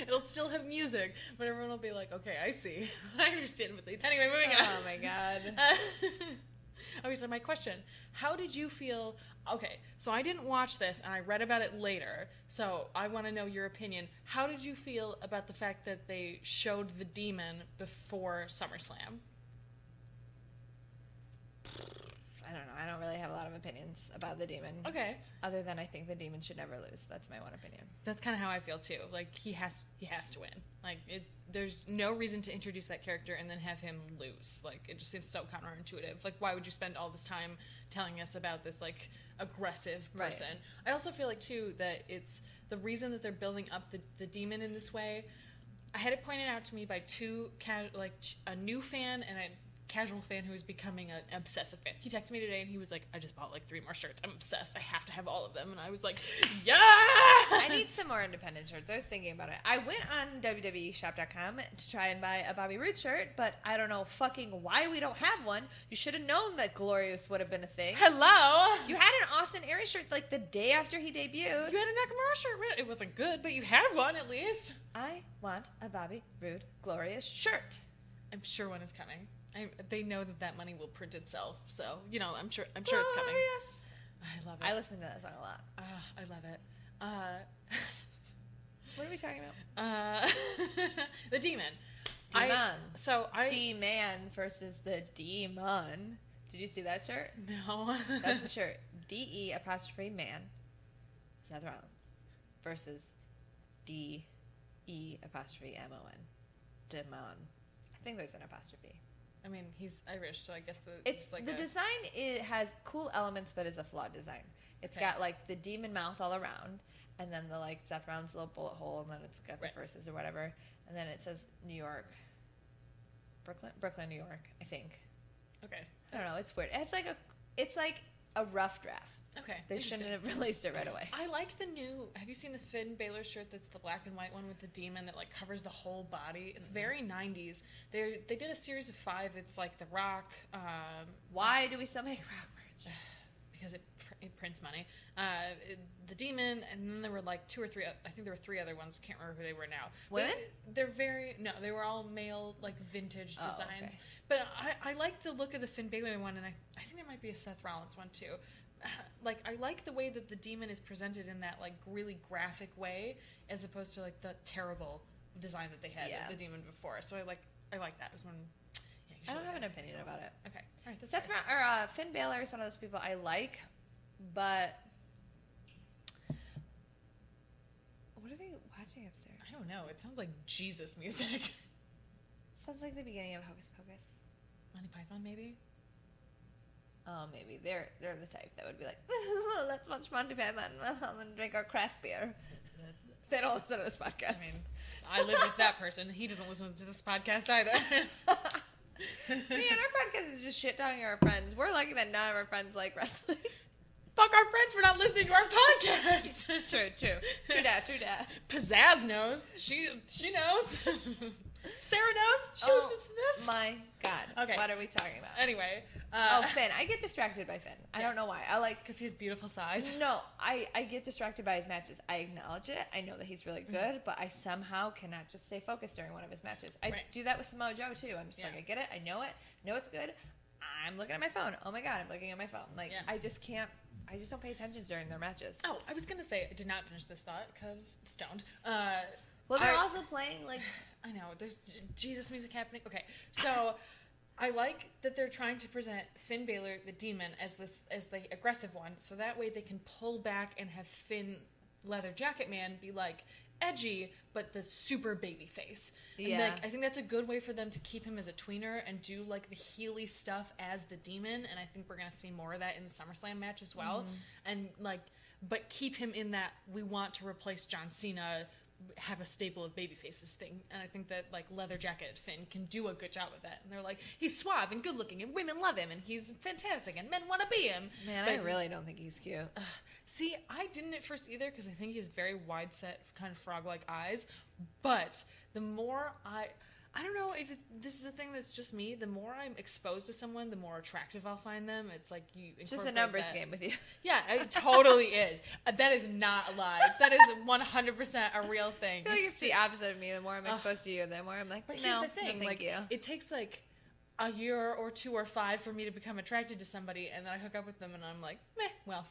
It'll still have music, but everyone will be like, okay, I see. I understand what they... Anyway, moving on. Oh my God. Okay, so my question, how did you feel... Okay, so I didn't watch this, and I read about it later, so I want to know your opinion. How did you feel about the fact that they showed the demon before SummerSlam? I don't know. I don't really have a lot of opinions about the demon. Okay. Other than I think the demon should never lose. That's my one opinion. That's kind of how I feel, too. Like, he has to win. Like, there's no reason to introduce that character and then have him lose. Like, it just seems so counterintuitive. Like, why would you spend all this time telling us about this, like, aggressive person? Right. I also feel like, too, that it's the reason that they're building up the demon in this way. I had it pointed out to me by a new fan and a casual fan who is becoming an obsessive fan. He texted me today and he was like, I just bought like 3 more shirts. I'm obsessed. I have to have all of them. And I was like, yeah! I need some more independent shirts. I was thinking about it. I went on WWEshop.com to try and buy a Bobby Roode shirt, but I don't know fucking why we don't have one. You should have known that Glorious would have been a thing. Hello! You had an Austin Aries shirt like the day after he debuted. You had a Nakamura shirt. It wasn't good, but you had one at least. I want a Bobby Roode Glorious shirt. I'm sure one is coming. They know that money will print itself, so I'm sure it's coming. Yes, I love it. I listen to that song a lot. I love it. What are we talking about? The demon. Demon. D-man versus the demon. Did you see that shirt? No. That's the shirt. D-E-man. Seth Rollins versus D-E-M-O-N. Demon. I think there's an apostrophe. I mean, he's Irish, so I guess it's like the design has cool elements, but is a flawed design. It's got like the demon mouth all around, and then the like Seth Rollins little bullet hole, and then it's got the verses or whatever, and then it says New York, Brooklyn, New York, I think. Okay. I don't know. It's weird. It's like a rough draft. Okay. They shouldn't have released it right away. I like the new. Have you seen the Finn Balor shirt? That's the black and white one with the demon that like covers the whole body. It's very 90s. They did a series of 5. It's like The Rock. Why do we still make Rock merch? Because it prints money. The demon, and then there were like 2 or 3. I think there were 3 other ones. I can't remember who they were now. Women? They were all male, like vintage designs. Okay. But I like the look of the Finn Balor one, and I think there might be a Seth Rollins one too. Like, I like the way that the demon is presented in that like really graphic way, as opposed to like the terrible design that they had of the demon before. So I like that. It was one. Yeah, I don't have an opinion about it. Okay, all right. Seth Finn Balor is one of those people I like, but what are they watching upstairs? I don't know. It sounds like Jesus music. Sounds like the beginning of Hocus Pocus. Monty Python, maybe. Oh, maybe they're the type that would be like, let's watch Monty Python and drink our craft beer. They don't listen to this podcast. I mean, I live with that person. He doesn't listen to this podcast either. Man, our podcast is just shit talking our friends. We're lucky that none of our friends like wrestling. Fuck our friends for not listening to our podcast. True. True that. Pizzazz knows. She knows. Sarah knows. She listens to this. My God. Okay. What are we talking about? Anyway. Finn. I get distracted by Finn. I don't know why. Because he has beautiful thighs. No, I get distracted by his matches. I acknowledge it. I know that he's really good, but I somehow cannot just stay focused during one of his matches. I do that with Samoa Joe, too. I'm just like, I get it. I know it. I know it's good. I'm looking at my phone. Oh, my God. I'm looking at my phone. Like, I just can't. I just don't pay attention during their matches. Oh, I was going to say, I did not finish this thought because stoned. Well, they're also playing, like... I know. There's Jesus music happening. Okay. So, I like that they're trying to present Finn Balor, the demon, as the aggressive one. So that way they can pull back and have Finn Leather Jacket Man be, like, edgy, but the super baby face. Yeah. And, like, I think that's a good way for them to keep him as a tweener and do, like, the heely stuff as the demon. And I think we're going to see more of that in the SummerSlam match as well. Mm-hmm. And, like, but keep him in that we want to replace John Cena, have a staple of baby faces thing. And I think that, like, Leather Jacket Finn can do a good job of that. And they're like, he's suave and good looking and women love him and he's fantastic and men want to be him. Man, but, I really don't think he's cute. See, I didn't at first either because I think he has very wide set kind of frog-like eyes. But the more I don't know if this is a thing that's just me. The more I'm exposed to someone, the more attractive I'll find them. It's like It's just a numbers game with you. Yeah, it totally is. That is not a lie. That is 100% a real thing. I feel like it's the opposite of me. The more I'm exposed to you, the more I'm like, but no, here's the thing. no, thank you. It takes like a year or 2 or 5 for me to become attracted to somebody, and then I hook up with them, and I'm like, meh, well,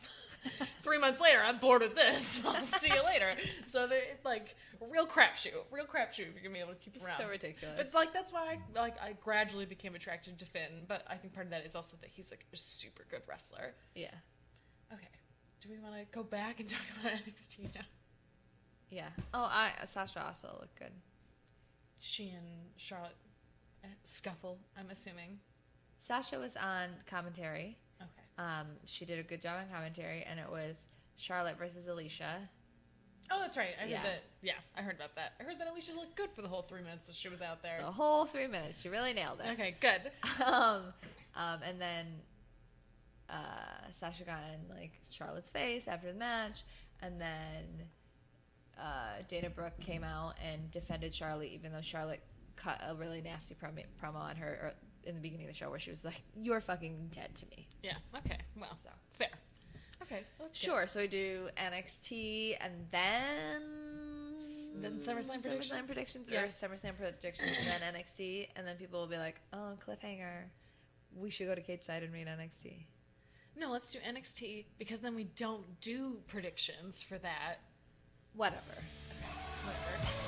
3 months later, I'm bored of this. I'll see you later. So they're like real crapshoot if you're gonna be able to keep around. So ridiculous. But like that's why I gradually became attracted to Finn. But I think part of that is also that he's like a super good wrestler. Yeah. Okay. Do we want to go back and talk about NXT now? Yeah. Oh, Sasha also looked good. she and Charlotte scuffle, I'm assuming. Sasha was on commentary. Okay. She did a good job on commentary, and it was Charlotte versus Alicia. Oh, that's right. I heard Yeah. that. Yeah, I heard about that. I heard that Alicia looked good for the whole 3 minutes that she was out there. The whole 3 minutes. She really nailed it. Okay, good. And then Sasha got in like Charlotte's face after the match, and then Dana Brooke came out and defended Charlotte, even though Charlotte cut a really nasty promo on her in the beginning of the show where she was like, "You're fucking dead to me." Yeah. Okay. Well, So. fair. Okay. Well, that's good. Sure. So we do NXT and then SummerSlam predictions? or Yeah. SummerSlam predictions, and then NXT, and then people will be like, "Oh, cliffhanger. We should go to Cage Side and read NXT." No, let's do NXT because then we don't do predictions for that. Whatever. Whatever.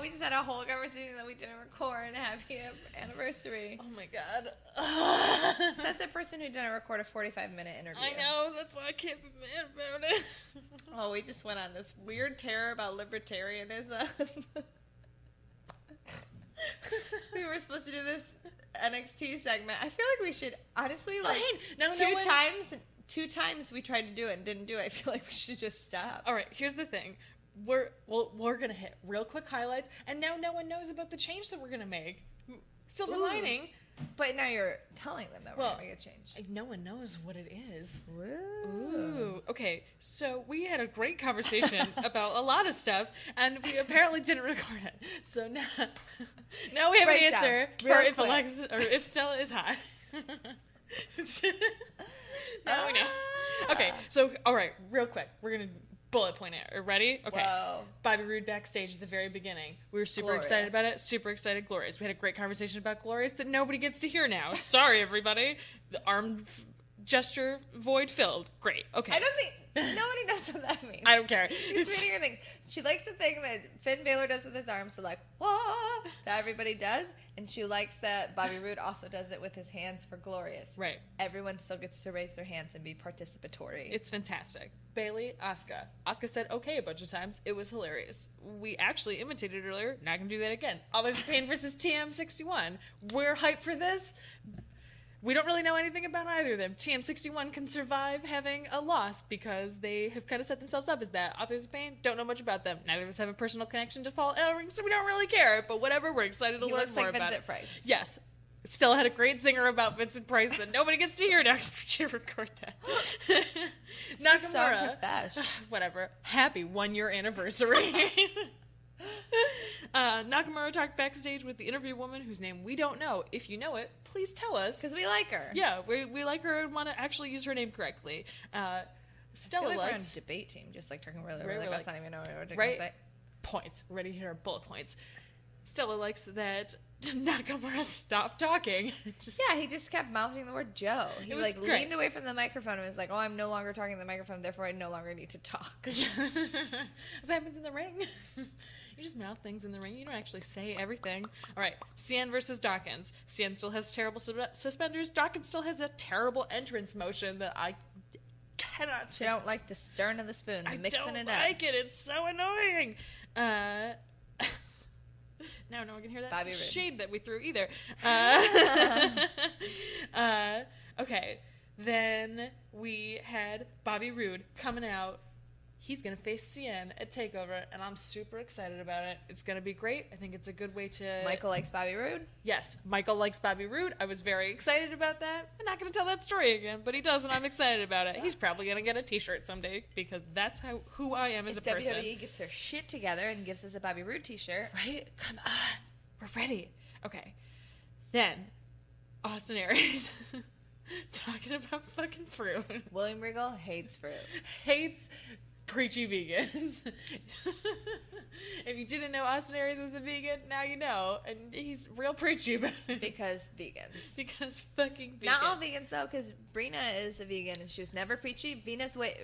We just had a whole conversation that we didn't record. Happy anniversary. Oh my god. Says the person who didn't record a 45-minute interview. I know, that's why I can't be mad about it. Oh, we just went on this weird tear about libertarianism. We were supposed to do this NXT segment. I feel like we should, honestly, like, two times we tried to do it and didn't do it. I feel like we should just stop. All right, here's the thing. We're gonna hit real quick highlights, and now no one knows about the change that we're gonna make. Silver Ooh. lining. But now you're telling them that we're going to make a change. No one knows what it is. Ooh. Ooh. Okay, so we had a great conversation about a lot of stuff, and we apparently didn't record it. So now we have an Breakdown. answer Real for if quick. Alexa or if Stella is hot. Now we know. Okay, so all right, real quick, we're gonna bullet point it. Are you ready? Okay. Whoa. Bobby Roode backstage at the very beginning. We were super Glorious. excited about it. Super excited. Glorious. We had a great conversation about Glorious that nobody gets to hear now. Sorry, everybody. The arm gesture void filled. Great. Okay. I don't think nobody knows what that means. I don't care. He's reading her thing. She likes the thing that Finn Balor does with his arms, so like, whoa, that everybody does. And she likes that Bobby Roode also does it with his hands for Glorious. Right. Everyone still gets to raise their hands and be participatory. It's fantastic. Bailey, Asuka. Asuka said okay a bunch of times. It was hilarious. We actually imitated it earlier. Not gonna do that again. Authors of Pain versus TM61. We're hyped for this. We don't really know anything about either of them. TM61 can survive having a loss because they have kind of set themselves up as that. Authors of Pain, don't know much about them. Neither of us have a personal connection to Paul Ellering, so we don't really care. But whatever, we're excited to He learn looks more like about Vincent it. Price. Yes. Still had a great zinger about Vincent Price that nobody gets to hear next. We should record that. Nakamura. So profesh. Whatever. Happy 1 year anniversary. Nakamura talked backstage with the interview woman whose name we don't know. If you know it, please tell us. Because we like her. Yeah, we like her and want to actually use her name correctly. I Stella feel like we're on likes a debate team, just like talking really, Right, really we're fast. like- I don't even know what we're right going to say. points. We're ready to hit our bullet points. Stella likes that Nakamura stopped talking. Just, Yeah, he just kept mouthing the word Joe. He was like great. leaned away from the microphone and was like, "Oh, I'm no longer talking to the microphone, therefore I no longer need to talk." What happens in the ring? You just mouth things in the ring. You don't actually say everything. All right, Cien versus Dawkins. Cien still has terrible suspenders. Dawkins still has a terrible entrance motion that I cannot I stand. don't like the stirring of the spoon, the I mixing don't it up. like it. It's so annoying. Now no one can hear that Bobby Roode. shade that we threw either. Okay, then we had Bobby Roode coming out. He's going to face Cien at TakeOver, and I'm super excited about it. It's going to be great. I think it's a good way to... Michael likes Bobby Roode. Yes, Michael likes Bobby Roode. I was very excited about that. I'm not going to tell that story again, but he does, and I'm excited about it. He's probably going to get a t-shirt someday, because that's who I am as If a person. WWE gets their shit together and gives us a Bobby Roode t-shirt. Right? Come on. We're ready. Okay. Then, Austin Aries talking about fucking fruit. William Regal hates fruit. Hates preachy vegans. If you didn't know Austin Aries was a vegan, now you know. And he's real preachy about it. Because vegans. Because fucking vegans. Not all vegans though, because Brina is a vegan and she was never preachy. Brina's way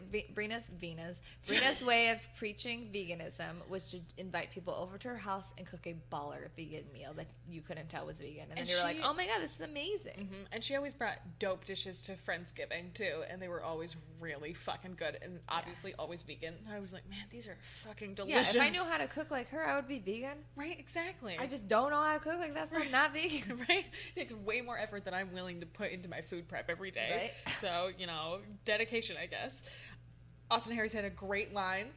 of preaching veganism was to invite people over to her house and cook a baller vegan meal that you couldn't tell was vegan, and then you were like, "Oh my god, this is amazing!" Mm-hmm. And she always brought dope dishes to Friendsgiving too, and they were always really fucking good, and obviously always vegan. I was like, "Man, these are fucking delicious." Yeah, if I knew how to cook like her, I would be vegan. Right, exactly. I just don't know how to cook like that's not vegan. Right? It takes way more effort than I'm willing to put into my food prep every day. Right. So, dedication, I guess. Austin Harris had a great line.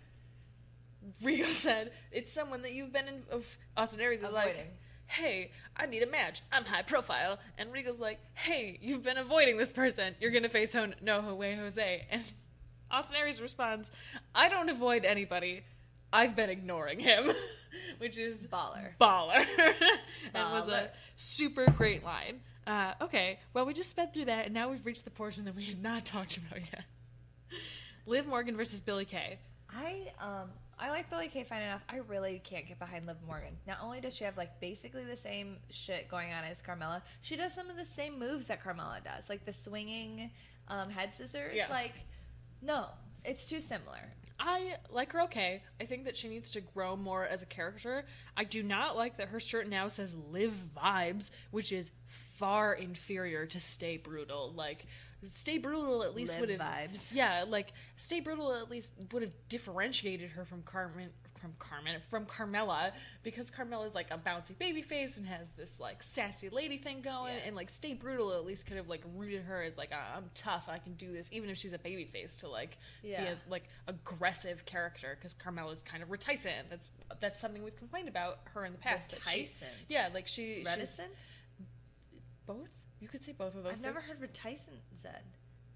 Rigo said, "It's someone that you've been Austin Harris is like, Avoiding. hey, I need a match. I'm high profile." And Rigo's like, "Hey, you've been avoiding this person. You're going to face No Way Jose." And Austin Aries responds, "I don't avoid anybody. I've been ignoring him," which is Baller. And was a super great line. Okay, well, we just sped through that, and now we've reached the portion that we had not talked about yet. Liv Morgan versus Billie Kay. I like Billie Kay fine enough. I really can't get behind Liv Morgan. Not only does she have like basically the same shit going on as Carmella, she does some of the same moves that Carmella does, like the swinging head scissors. Yeah. Like, no, it's too similar. I like her okay. I think that she needs to grow more as a character. I do not like that her shirt now says Liv Vibes, which is far inferior to Stay Brutal. Like, Stay Brutal at least Liv would have... Vibes. Yeah, like, Stay Brutal at least would have differentiated her from Carmella, because Carmella's like a bouncy baby face and has this like sassy lady thing going, and like Stay Brutal at least could have like rooted her as like, I'm tough, I can do this, even if she's a baby face, to like be a like aggressive character, because Carmella's kind of reticent. That's something we've complained about her in the past. Reticent? She's Reticent? both. You could say both of those. I've never heard reticent said.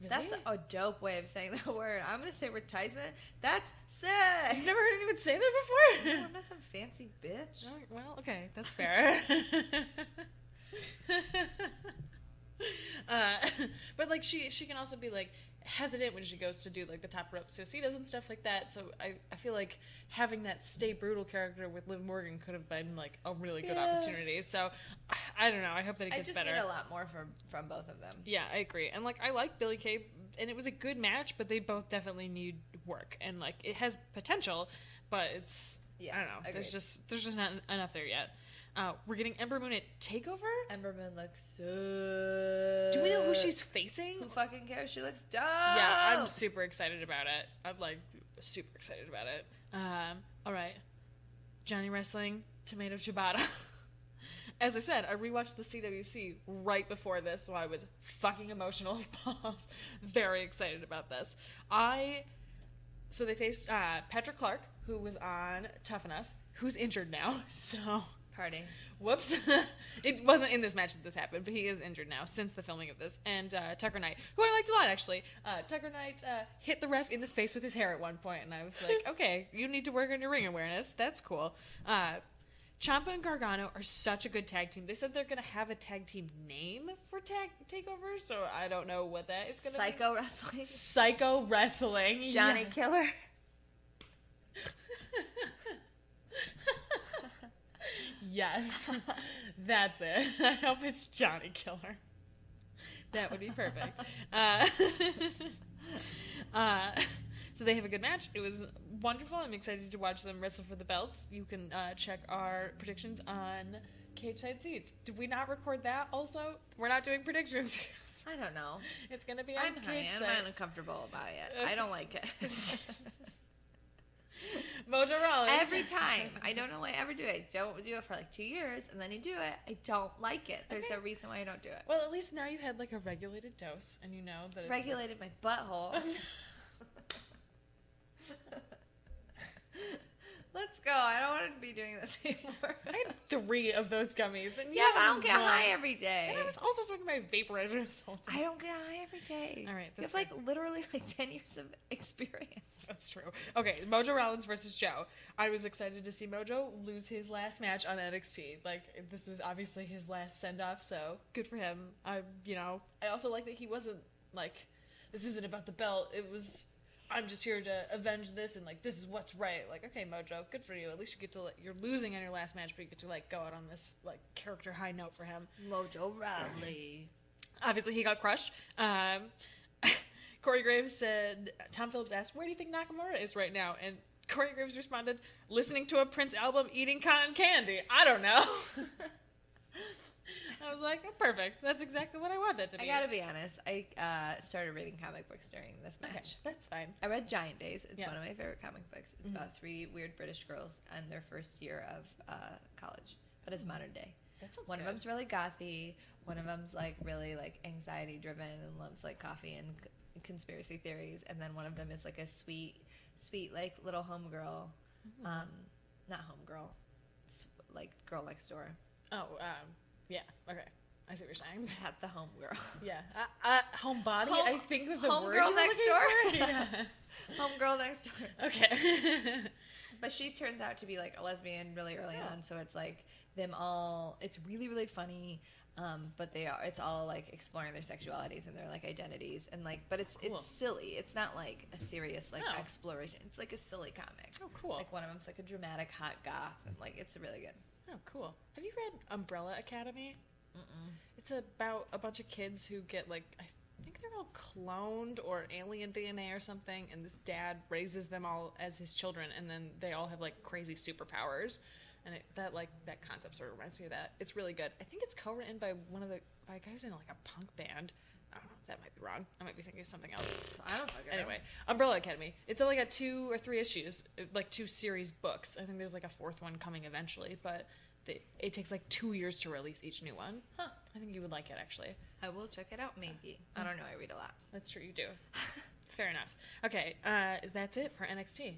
Really? That's a dope way of saying that word. I'm gonna say reticent. That's sick. You've never heard anyone say that before? No, I'm not some fancy bitch. Oh, well, okay, that's fair. But like she can also be like hesitant when she goes to do like the top rope societas and stuff like that. So I feel like having that Stay Brutal character with Liv Morgan could have been like a really good opportunity. So I don't know. I hope that it gets better. I just need a lot more from both of them. Yeah, I agree. And like I like Billie Kay, and it was a good match, but they both definitely need work, and like it has potential, but it's I don't know. Agreed. There's just not enough there yet. We're getting Ember Moon at TakeOver. Ember Moon looks so... Do we know who she's facing? Who fucking cares? She looks dope. Yeah, I'm super excited about it. I'm like super excited about it. All right, Johnny Wrestling, Tomato Ciabatta. As I said, I rewatched the CWC right before this, so I was fucking emotional as balls. Very excited about this. So they faced Patrick Clark, who was on Tough Enough, who's injured now. So Party. whoops. It wasn't in this match that this happened, but he is injured now since the filming of this. And Tucker Knight, who I liked a lot, actually. Tucker Knight hit the ref in the face with his hair at one point, and I was like, okay, you need to work on your ring awareness. That's cool. Ciampa and Gargano are such a good tag team. They said they're going to have a tag team name for TakeOver, so I don't know what that is going to be. Psycho Wrestling. Psycho Wrestling. Johnny Yeah. Killer. Yes, that's it. I hope it's Johnny Killer. That would be perfect. So they have a good match. It was wonderful. I'm excited to watch them wrestle for the belts. You can check our predictions on Cage Side Seats. Did we not record that also? We're not doing predictions. I don't know. It's going to be on I'm high. Cage I'm Side. not uncomfortable about it. I don't like it. Mojo Rawlings. Every time. I don't know why I ever do it. I don't do it for like 2 years, and then you do it. I don't like it. There's a reason why I don't do it. Well, at least now you had like a regulated dose, and you know that it's Regulated my butthole. Let's go. I don't want to be doing this anymore. I had 3 of those gummies. And you Yeah, but I had don't get 1. high every day. And I was also smoking my vaporizer this whole time. I don't get high every day. All right, You that's have like literally like 10 years of experience. That's true. Okay, Mojo Rawlins versus Joe. I was excited to see Mojo lose his last match on NXT. Like, this was obviously his last send-off, so good for him. I also like that he wasn't like, this isn't about the belt. It was I'm just here to avenge this, and like this is what's right. Like, okay, Mojo, good for you. At least you get to you're losing on your last match, but you get to like go out on this like character high note for him. Mojo Rawley. Obviously, he got crushed. Corey Graves said, Tom Phillips asked, where do you think Nakamura is right now? And Corey Graves responded, listening to a Prince album, eating cotton candy. I don't know. I was like, oh, perfect. That's exactly what I want that to be. I gotta be honest. I started reading comic books during this match. Okay, that's fine. I read Giant Days. It's Yeah. one of my favorite comic books. It's about 3 weird British girls and their first year of college, but it's modern day. That sounds One good. of them's really gothy. One of them's like really like anxiety driven and loves like coffee and conspiracy theories. And then one of them is like a sweet like little homegirl, not homegirl, like girl next door. Oh, yeah. Okay. I see what you're saying. Not the homegirl. Yeah. Homebody, I think was the word you Homegirl were next looking door. for. Yeah. Homegirl next door. Okay. But she turns out to be like a lesbian really early on, so it's like them all. It's really really funny, but it's all like exploring their sexualities and their like identities and like. But it's silly. It's not like a serious like exploration. It's like a silly comic. Oh, cool. Like one of them's like a dramatic hot goth and like it's really good. Oh, cool. Have you read Umbrella Academy? It's about a bunch of kids who get like I think they're all cloned or alien DNA or something, and this dad raises them all as his children, and then they all have like crazy superpowers, and that concept sort of reminds me of that. It's really good. I think it's co-written by by a guy who's in like a punk band. I don't know. That might be wrong. I might be thinking of something else. I don't fucking know. Anyway, Umbrella Academy. It's only got 2 or 3 issues, like 2 series books. I think there's like a 4th one coming eventually, but it takes like 2 years to release each new one. Huh. I think you would like it, actually. I will check it out maybe. I don't know. I read a lot. That's true, you do. Fair enough. Okay, that's it for NXT.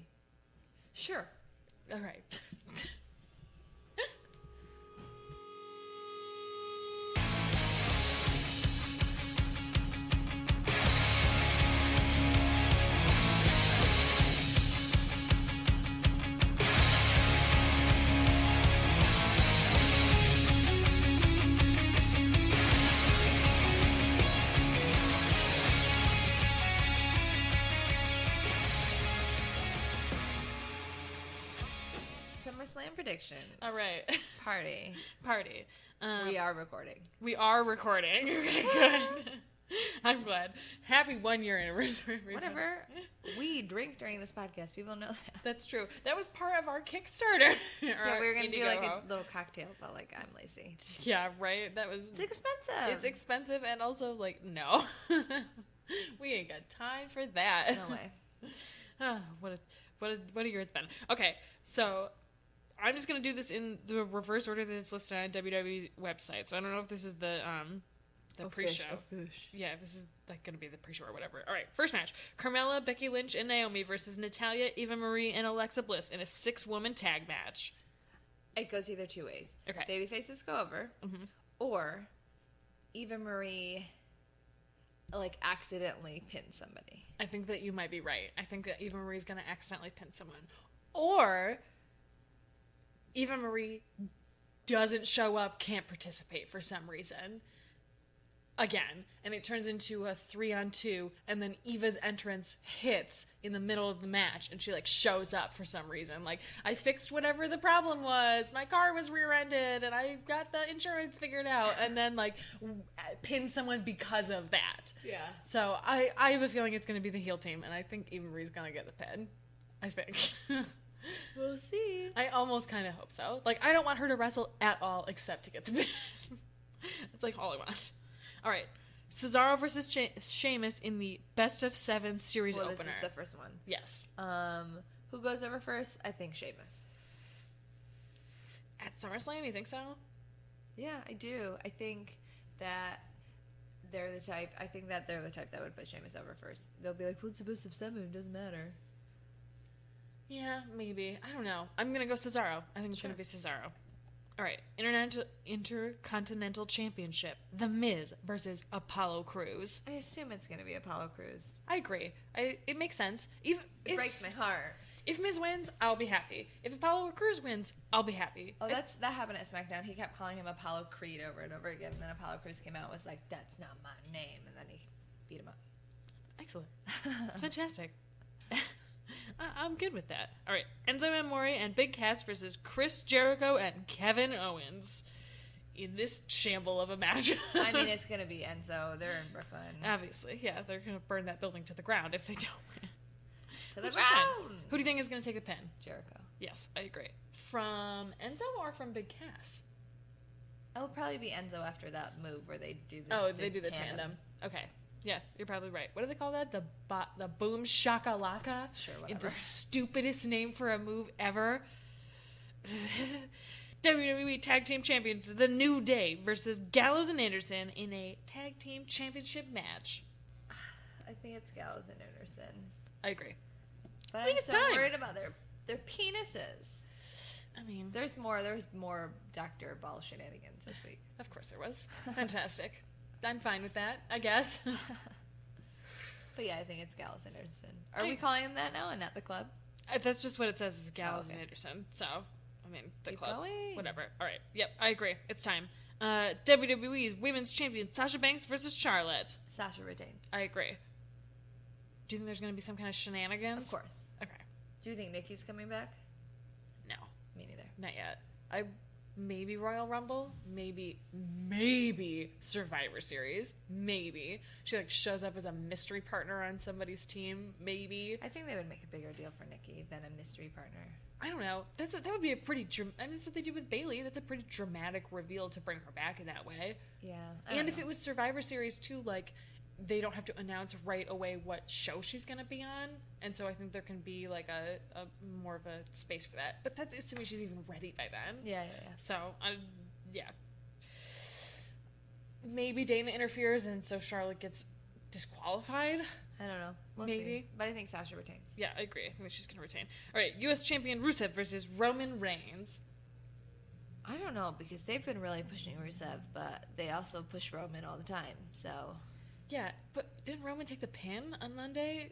Sure. All right. SummerSlam predictions. All right. Party. We are recording. We are recording. Okay, good. I'm glad. Happy 1-year anniversary. Whatever. We drink during this podcast. People know that. That's true. That was part of our Kickstarter. Yeah, we were going to do like a little cocktail, but like I'm lazy. Yeah, right? That was... It's expensive. It's expensive and also like, no. We ain't got time for that. No way. What a year it's been. Okay, so I'm just gonna do this in the reverse order that it's listed on WWE website. So I don't know if this is the pre-show. Yeah, this is like gonna be the pre-show or whatever. All right, first match: Carmella, Becky Lynch, and Naomi versus Natalya, Eva Marie, and Alexa Bliss in a 6-woman tag match. It goes either 2 ways. Okay. Baby faces go over, or Eva Marie like accidentally pins somebody. I think that you might be right. I think that Eva Marie's gonna accidentally pin someone, or Eva Marie doesn't show up, can't participate for some reason again, and it turns into a 3-on-2, and then Eva's entrance hits in the middle of the match, and she like shows up for some reason, like, I fixed whatever the problem was, my car was rear-ended and I got the insurance figured out, and then like pin someone because of that. Yeah, so I have a feeling it's going to be the heel team, and I think Eva Marie's going to get the pin. I think. We'll see. I almost kind of hope so. Like, I don't want her to wrestle at all except to get the pin. It's like all I want. All right, Cesaro versus Sheamus in the best of 7 series opener. This is the first one. Yes. Who goes over first? I think Sheamus. At SummerSlam, you think so? Yeah, I do. I think that they're the type. I think that they're the type that would put Sheamus over first. They'll be like, "What's the best of 7? It doesn't matter." Yeah, maybe. I don't know. I'm gonna go Cesaro. I think it's gonna be Cesaro. All right, Intercontinental Championship: The Miz versus Apollo Crews. I assume it's gonna be Apollo Crews. I agree. It makes sense. It breaks my heart. If Miz wins, I'll be happy. If Apollo Crews wins, I'll be happy. Oh, that happened at SmackDown. He kept calling him Apollo Creed over and over again, and then Apollo Crews came out and was like, "That's not my name," and then he beat him up. Excellent. Fantastic. I'm good with that. All right, Enzo Amore and Big Cass versus Chris Jericho and Kevin Owens in this shamble of a match. I mean, it's gonna be Enzo. They're in Brooklyn. Obviously, yeah, they're gonna burn that building to the ground if they don't win. To the Which is fine. ground. Who do you think is gonna take the pin? Jericho. Yes, I agree. From Enzo or from Big Cass? It'll probably be Enzo after that move where they do the Oh, they do the tandem. Okay. Yeah, you're probably right. What do they call that? The boom shakalaka? Sure, In whatever. the stupidest name for a move ever. WWE Tag Team Champions The New Day versus Gallows and Anderson in a Tag Team Championship match. I think it's Gallows and Anderson. I agree. But I think I'm it's so time. worried about their penises. I mean, There's more Dr. Ball shenanigans this week. of course there was. Fantastic. I'm fine with that, I guess. But yeah, I think it's Gallows and Anderson. Are we calling him that now and not the club? That's just what it says is Gallows okay. and Anderson. So, I mean, the Keep club. going. Whatever. All right. Yep, I agree. It's time. WWE's Women's Champion Sasha Banks versus Charlotte. Sasha retains. I agree. Do you think there's going to be some kind of shenanigans? Of course. Okay. Do you think Nikki's coming back? No, Me neither. not yet. Maybe Royal Rumble, maybe Survivor Series, maybe she like shows up as a mystery partner on somebody's team, maybe. I think they would make a bigger deal for Nikki than a mystery partner. I don't know. That would be a pretty. I mean, that's what they do with Bayley. That's a pretty dramatic reveal to bring her back in that way. Yeah. And if it was Survivor Series too, like they don't have to announce right away what show she's gonna be on, and so I think there can be like a more of a space for that. But that's assuming she's even ready by then. Yeah. So yeah, maybe Dana interferes, and so Charlotte gets disqualified. I don't know. We'll Maybe. see. But I think Sasha retains. Yeah, I agree. I think that she's gonna retain. All right, U.S. Champion Rusev versus Roman Reigns. I don't know because they've been really pushing Rusev, but they also push Roman all the time. So Yeah, but didn't Roman take the pin on Monday?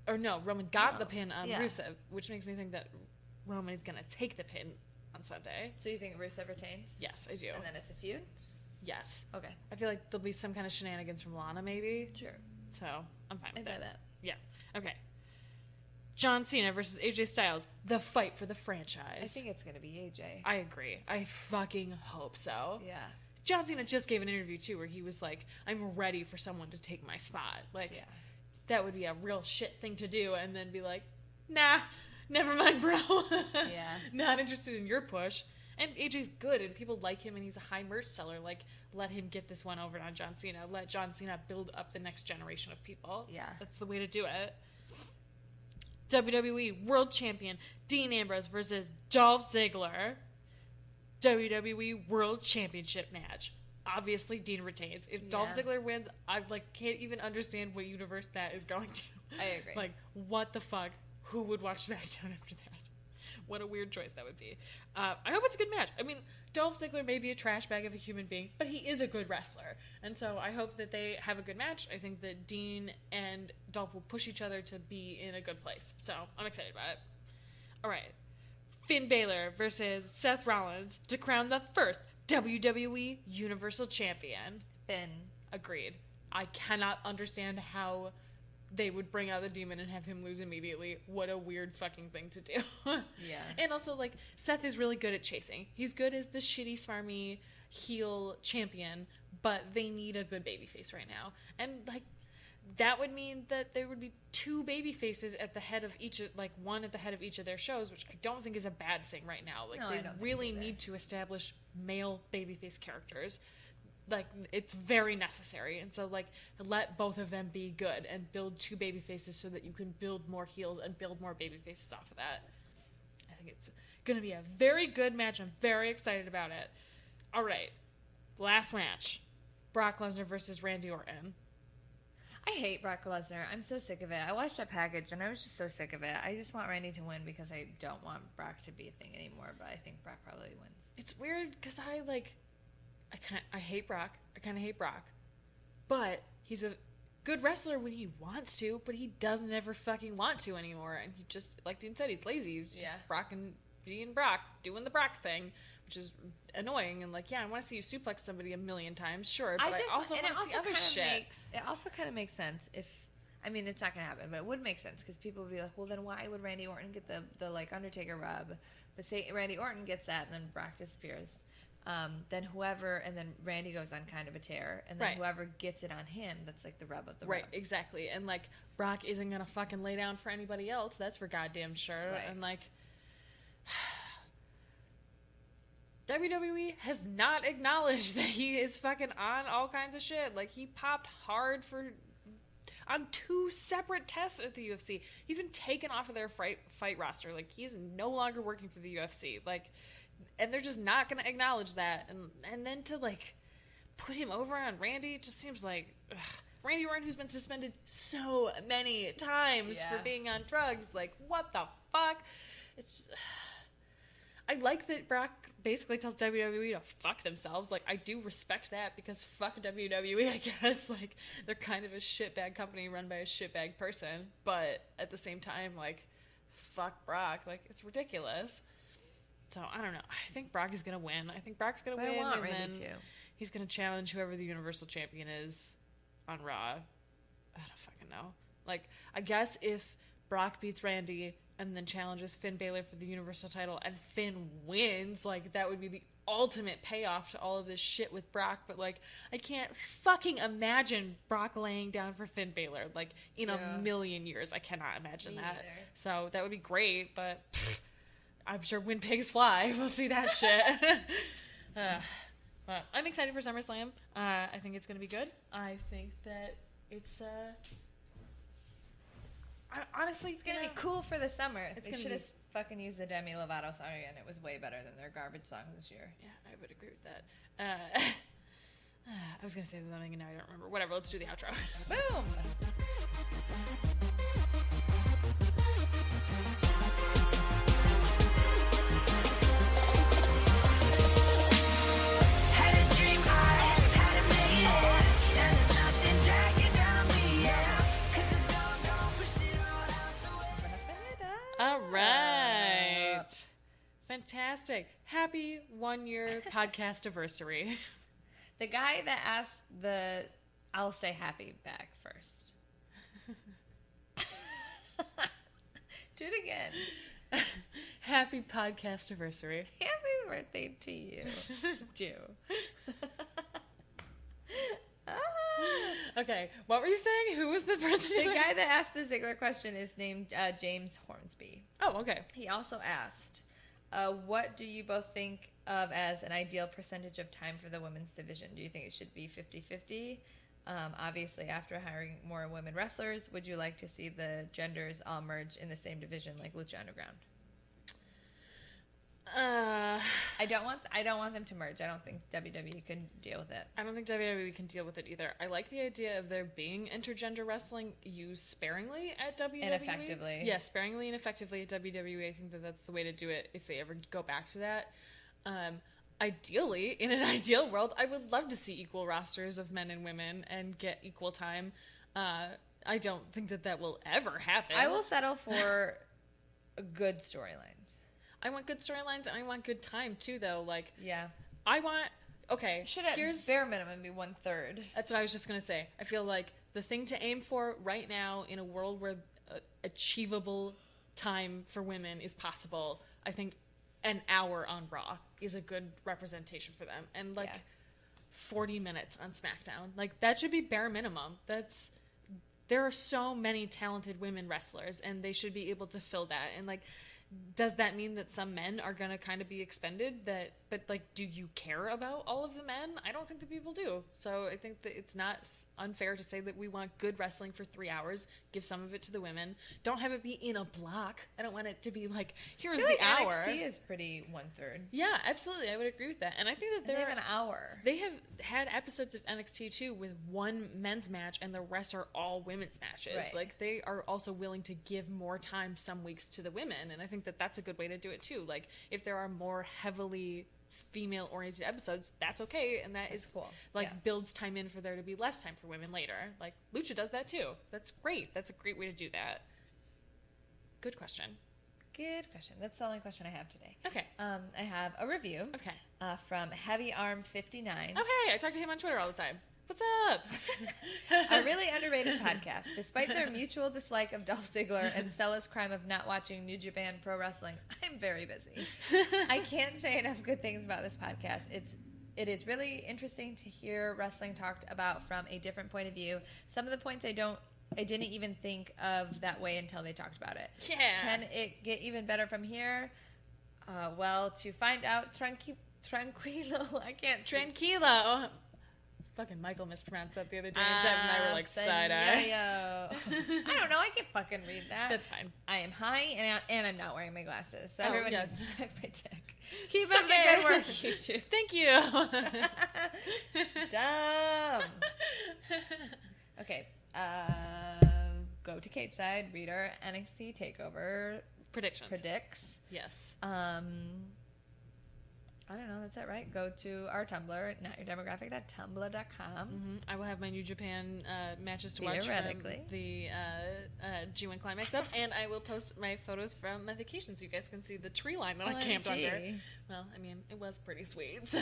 Or no, Roman got the pin on Yeah. Rusev, which makes me think that Roman is gonna take the pin on Sunday. So you think Rusev retains? Yes, I do. And then it's a feud? Yes. Okay. I feel like there'll be some kind of shenanigans from Lana, maybe. Sure. So I'm fine I with buy that. that. Yeah. Okay. John Cena versus AJ Styles, the fight for the franchise. I think it's going to be AJ. I agree. I fucking hope so. Yeah. John Cena just gave an interview too where he was like, I'm ready for someone to take my spot. Like, Yeah. that would be a real shit thing to do, and then be like, nah, never mind, bro. Yeah. Not interested in your push. And AJ's good, and people like him, and he's a high merch seller. Like, let him get this one over on John Cena. Let John Cena build up the next generation of people. Yeah. That's the way to do it. WWE World Champion Dean Ambrose versus Dolph Ziggler. WWE World Championship match. Obviously, Dean retains. If Dolph Yeah. Ziggler wins, I can't even understand what universe that is going to. I agree. Like, what the fuck? Who would watch SmackDown after that? What a weird choice that would be. I hope it's a good match. I mean, Dolph Ziggler may be a trash bag of a human being, but he is a good wrestler. And so I hope that they have a good match. I think that Dean and Dolph will push each other to be in a good place. So I'm excited about it. All right. Finn Balor versus Seth Rollins to crown the first WWE Universal Champion. Finn. Agreed. I cannot understand how they would bring out the demon and have him lose immediately. What a weird fucking thing to do. Yeah. And also, like, Seth is really good at chasing. He's good as the shitty, smarmy heel champion, but they need a good babyface right now. And, like, that would mean that there would be two babyfaces at the head of each, like, one at the head of each of their shows, which I don't think is a bad thing right now. Like, No, I they don't think so really either. need to establish male babyface characters. Like, it's very necessary. And so, like, let both of them be good and build two baby faces so that you can build more heels and build more baby faces off of that. I think it's going to be a very good match. I'm very excited about it. All right. Last match. Brock Lesnar versus Randy Orton. I hate Brock Lesnar. I'm so sick of it. I watched that package and I was just so sick of it. I just want Randy to win because I don't want Brock to be a thing anymore, but I think Brock probably wins. It's weird because I hate Brock. I kind of hate Brock. But he's a good wrestler when he wants to, but he doesn't ever fucking want to anymore. And he just, like Dean said, he's lazy. He's just Brock and being Brock, doing the Brock thing, which is annoying. And like, yeah, I want to see you suplex somebody a million times, sure, but I also want to see other shit. It also kind of makes sense if I mean, it's not going to happen, but it would make sense because people would be like, well, then why would Randy Orton get the like Undertaker rub? But say Randy Orton gets that and then Brock disappears. Then Randy goes on kind of a tear, and then whoever gets it on him, that's like the rub of the rub. Right, exactly. And like Brock isn't gonna fucking lay down for anybody else. That's for goddamn sure. Right. And like WWE has not acknowledged that he is fucking on all kinds of shit. Like he popped hard on 2 separate tests at the UFC. He's been taken off of their fight roster. Like he's no longer working for the UFC. Like. And they're just not going to acknowledge that. And then to, like, put him over on Randy just seems like... Ugh. Randy Orton, who's been suspended so many times for being on drugs. Like, what the fuck? It's... I like that Brock basically tells WWE to fuck themselves. Like, I do respect that because fuck WWE, I guess. Like, they're kind of a shitbag company run by a shitbag person. But at the same time, like, fuck Brock. Like, it's ridiculous. So, I don't know. I think Brock is going to win. I think Brock's going to win. I want and Randy then too. He's going to challenge whoever the Universal Champion is on Raw. I don't fucking know. Like, I guess if Brock beats Randy and then challenges Finn Balor for the Universal title and Finn wins, like, that would be the ultimate payoff to all of this shit with Brock. But, like, I can't fucking imagine Brock laying down for Finn Balor. Like, in a million years. I cannot imagine that. Neither. So, that would be great, but... I'm sure when pigs fly, we'll see that shit. But I'm excited for SummerSlam. I think it's going to be good. I think that it's... honestly, It's gonna be cool for the summer. They gonna should have be- fucking used the Demi Lovato song again. It was way better than their garbage song this year. Yeah, I would agree with that. I was going to say something and now I don't remember. Whatever, let's do the outro. Boom! Had a dream, I had it made it. And there's nothing dragging down me, yeah. 'Cause the dog don't push it all out the way. All right. Fantastic. Happy 1-year podcast anniversary. The guy that asked I'll say happy back first. Do it again. Happy podcast anniversary. Happy birthday to you. Do. Okay, what were you saying? Who was the person? The guy that asked the Ziggler question is named James Hornsby. Oh, okay. He also asked, what do you both think of as an ideal percentage of time for the women's division? Do you think it should be 50-50? Obviously, after hiring more women wrestlers, would you like to see the genders all merge in the same division like Lucha Underground? I don't want them to merge. I don't think WWE can deal with it. I don't think WWE can deal with it either. I like the idea of there being intergender wrestling used sparingly at WWE. And effectively. Yeah, sparingly and effectively at WWE. I think that that's the way to do it if they ever go back to that. Ideally, in an ideal world, I would love to see equal rosters of men and women and get equal time. I don't think that will ever happen. I will settle for good storylines. I want good storylines and I want good time too, though. Like, Yeah. I want... Okay, Should at bare minimum be 1/3. That's what I was just going to say. I feel like the thing to aim for right now in a world where achievable time for women is possible, I think an hour on Raw is a good representation for them. And, like, 40 minutes on SmackDown. Like, that should be bare minimum. There are so many talented women wrestlers, and they should be able to fill that. And, like... Does that mean that some men are going to kind of be expended? But, like, do you care about all of the men? I don't think that people do. So I think that it's not unfair to say that we want good wrestling for 3 hours. Give some of it to the women. Don't have it be in a block. I don't want it to be like, here's the hour. NXT is pretty 1/3. Yeah, absolutely. I would agree with that. And I think that They have an hour. They have had episodes of NXT too with one men's match and the rest are all women's matches. Right. Like they are also willing to give more time some weeks to the women, and I think that that's a good way to do it too. Like if there are more heavily female oriented episodes, that's okay, and that's cool. Like builds time in for there to be less time for women later. Like Lucha does that too. That's great. That's a great way to do that. Good question. Good question. That's the only question I have today. Okay. I have a review. Okay. From Heavy Arm 59. Okay, I talk to him on Twitter all the time. What's up? I really underrated podcast. Despite their mutual dislike of Dolph Ziggler and Stella's crime of not watching New Japan Pro Wrestling, I'm very busy. I can't say enough good things about this podcast. It is really interesting to hear wrestling talked about from a different point of view. Some of the points I didn't even think of that way until they talked about it. Yeah. Can it get even better from here? Well, to find out, Tranquilo. I can't. Tranquilo. Fucking Michael mispronounced that the other day, and Deb and I were like side eye. I don't know. I can fucking read that. That's fine. I am high, and I'm not wearing my glasses, so Oh, everyone yeah. needs to suck my dick. Keep Suck up the it. good work, YouTube. Thank you. Dumb. Okay. Go to Cage Side. Read our NXT Takeover Predictions. predicts. Yes. I don't know. That's it, right? Go to our Tumblr, notyourdemographic.tumblr.com. I will have my New Japan matches to watch from Theoretically. the G1 Climax up, and I will post my photos from my vacation so you guys can see the tree line that I camped OMG. under. Well, I mean, it was pretty sweet. So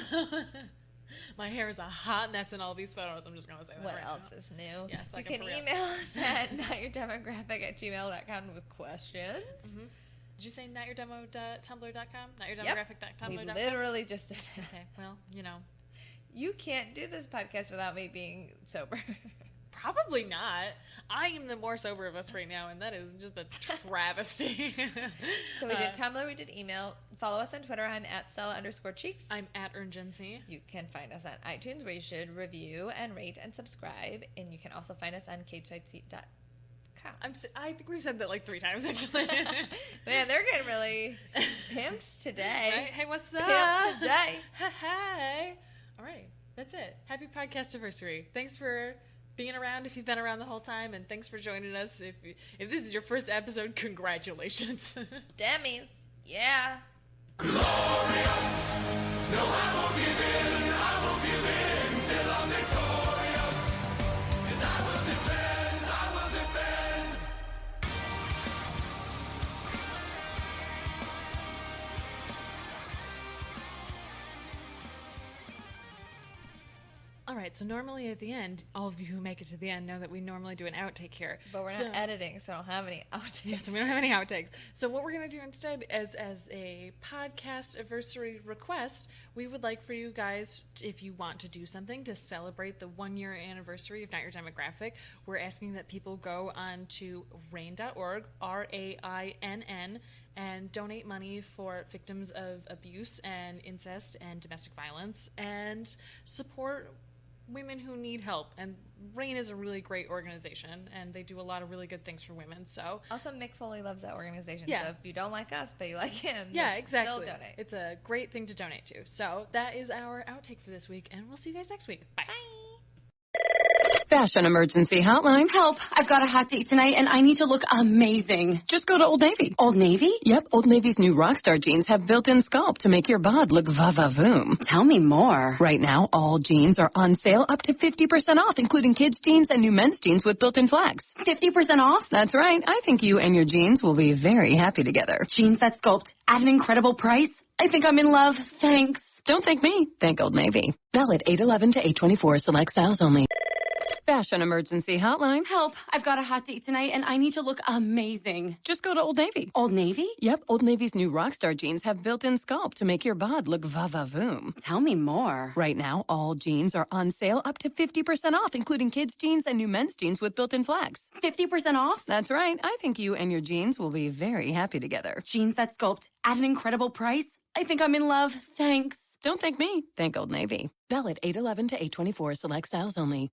my hair is a hot mess in all these photos. I'm just going to say that What right else now. is new? Yeah, You fucking can for real. email us at notyourdemographic@gmail.com with questions. Did you say notyourdemo.tumblr.com? We Notyourdemographic.tumblr.com? literally just did that. Okay, well, you know. You can't do this podcast without me being sober. Probably not. I am the more sober of us right now, and that is just a travesty. So we did Tumblr, we did email. Follow us on Twitter. I'm at Stella_Cheeks. I'm at Urgency. You can find us on iTunes, where you should review and rate and subscribe. And you can also find us on cagesidesseat.com. I think we've said that like 3 times, actually. Man, they're getting really pimped today. Right? Hey, what's up? Pimped today. Hey. All right. That's it. Happy podcast anniversary. Thanks for being around if you've been around the whole time, and thanks for joining us. If this is your first episode, congratulations. Demis. Yeah. All right, so normally at the end, all of you who make it to the end know that we normally do an outtake here. But we're not editing, so I don't have any outtakes. Yeah, so we don't have any outtakes. So what we're going to do instead is, as a podcast anniversary request, we would like for you guys, if you want to do something to celebrate the 1-year anniversary of Not Your Demographic, we're asking that people go on to rain.org, RAINN, and donate money for victims of abuse and incest and domestic violence, and support women who need help. And RAIN is a really great organization, and they do a lot of really good things for women. So Also, Mick Foley loves that organization. Yeah. So if you don't like us, but you like him, yeah, you exactly. still donate. It's a great thing to donate to. So that is our outtake for this week, and we'll see you guys next week. Bye. Fashion emergency hotline. Help! I've got a hot date tonight and I need to look amazing. Just go to Old Navy. Old Navy? Yep, Old Navy's new Rockstar jeans have built-in sculpt to make your bod look va-va-voom. Tell me more. Right now, all jeans are on sale up to 50% off, including kids' jeans and new men's jeans with built-in flags. 50% off? That's right. I think you and your jeans will be very happy together. Jeans that sculpt at an incredible price? I think I'm in love. Thanks. Don't thank me. Thank Old Navy. Valid 8/11 to 8/24. Select styles only. Fashion emergency hotline. Help! I've got a hot date tonight and I need to look amazing. Just go to Old Navy. Old Navy? Yep, Old Navy's new Rockstar jeans have built-in sculpt to make your bod look va-va-voom. Tell me more. Right now, all jeans are on sale up to 50% off, including kids' jeans and new men's jeans with built-in flags. 50% off? That's right. I think you and your jeans will be very happy together. Jeans that sculpt at an incredible price? I think I'm in love. Thanks. Don't thank me. Thank Old Navy. Valid 8/11 to 8/24. Select styles only.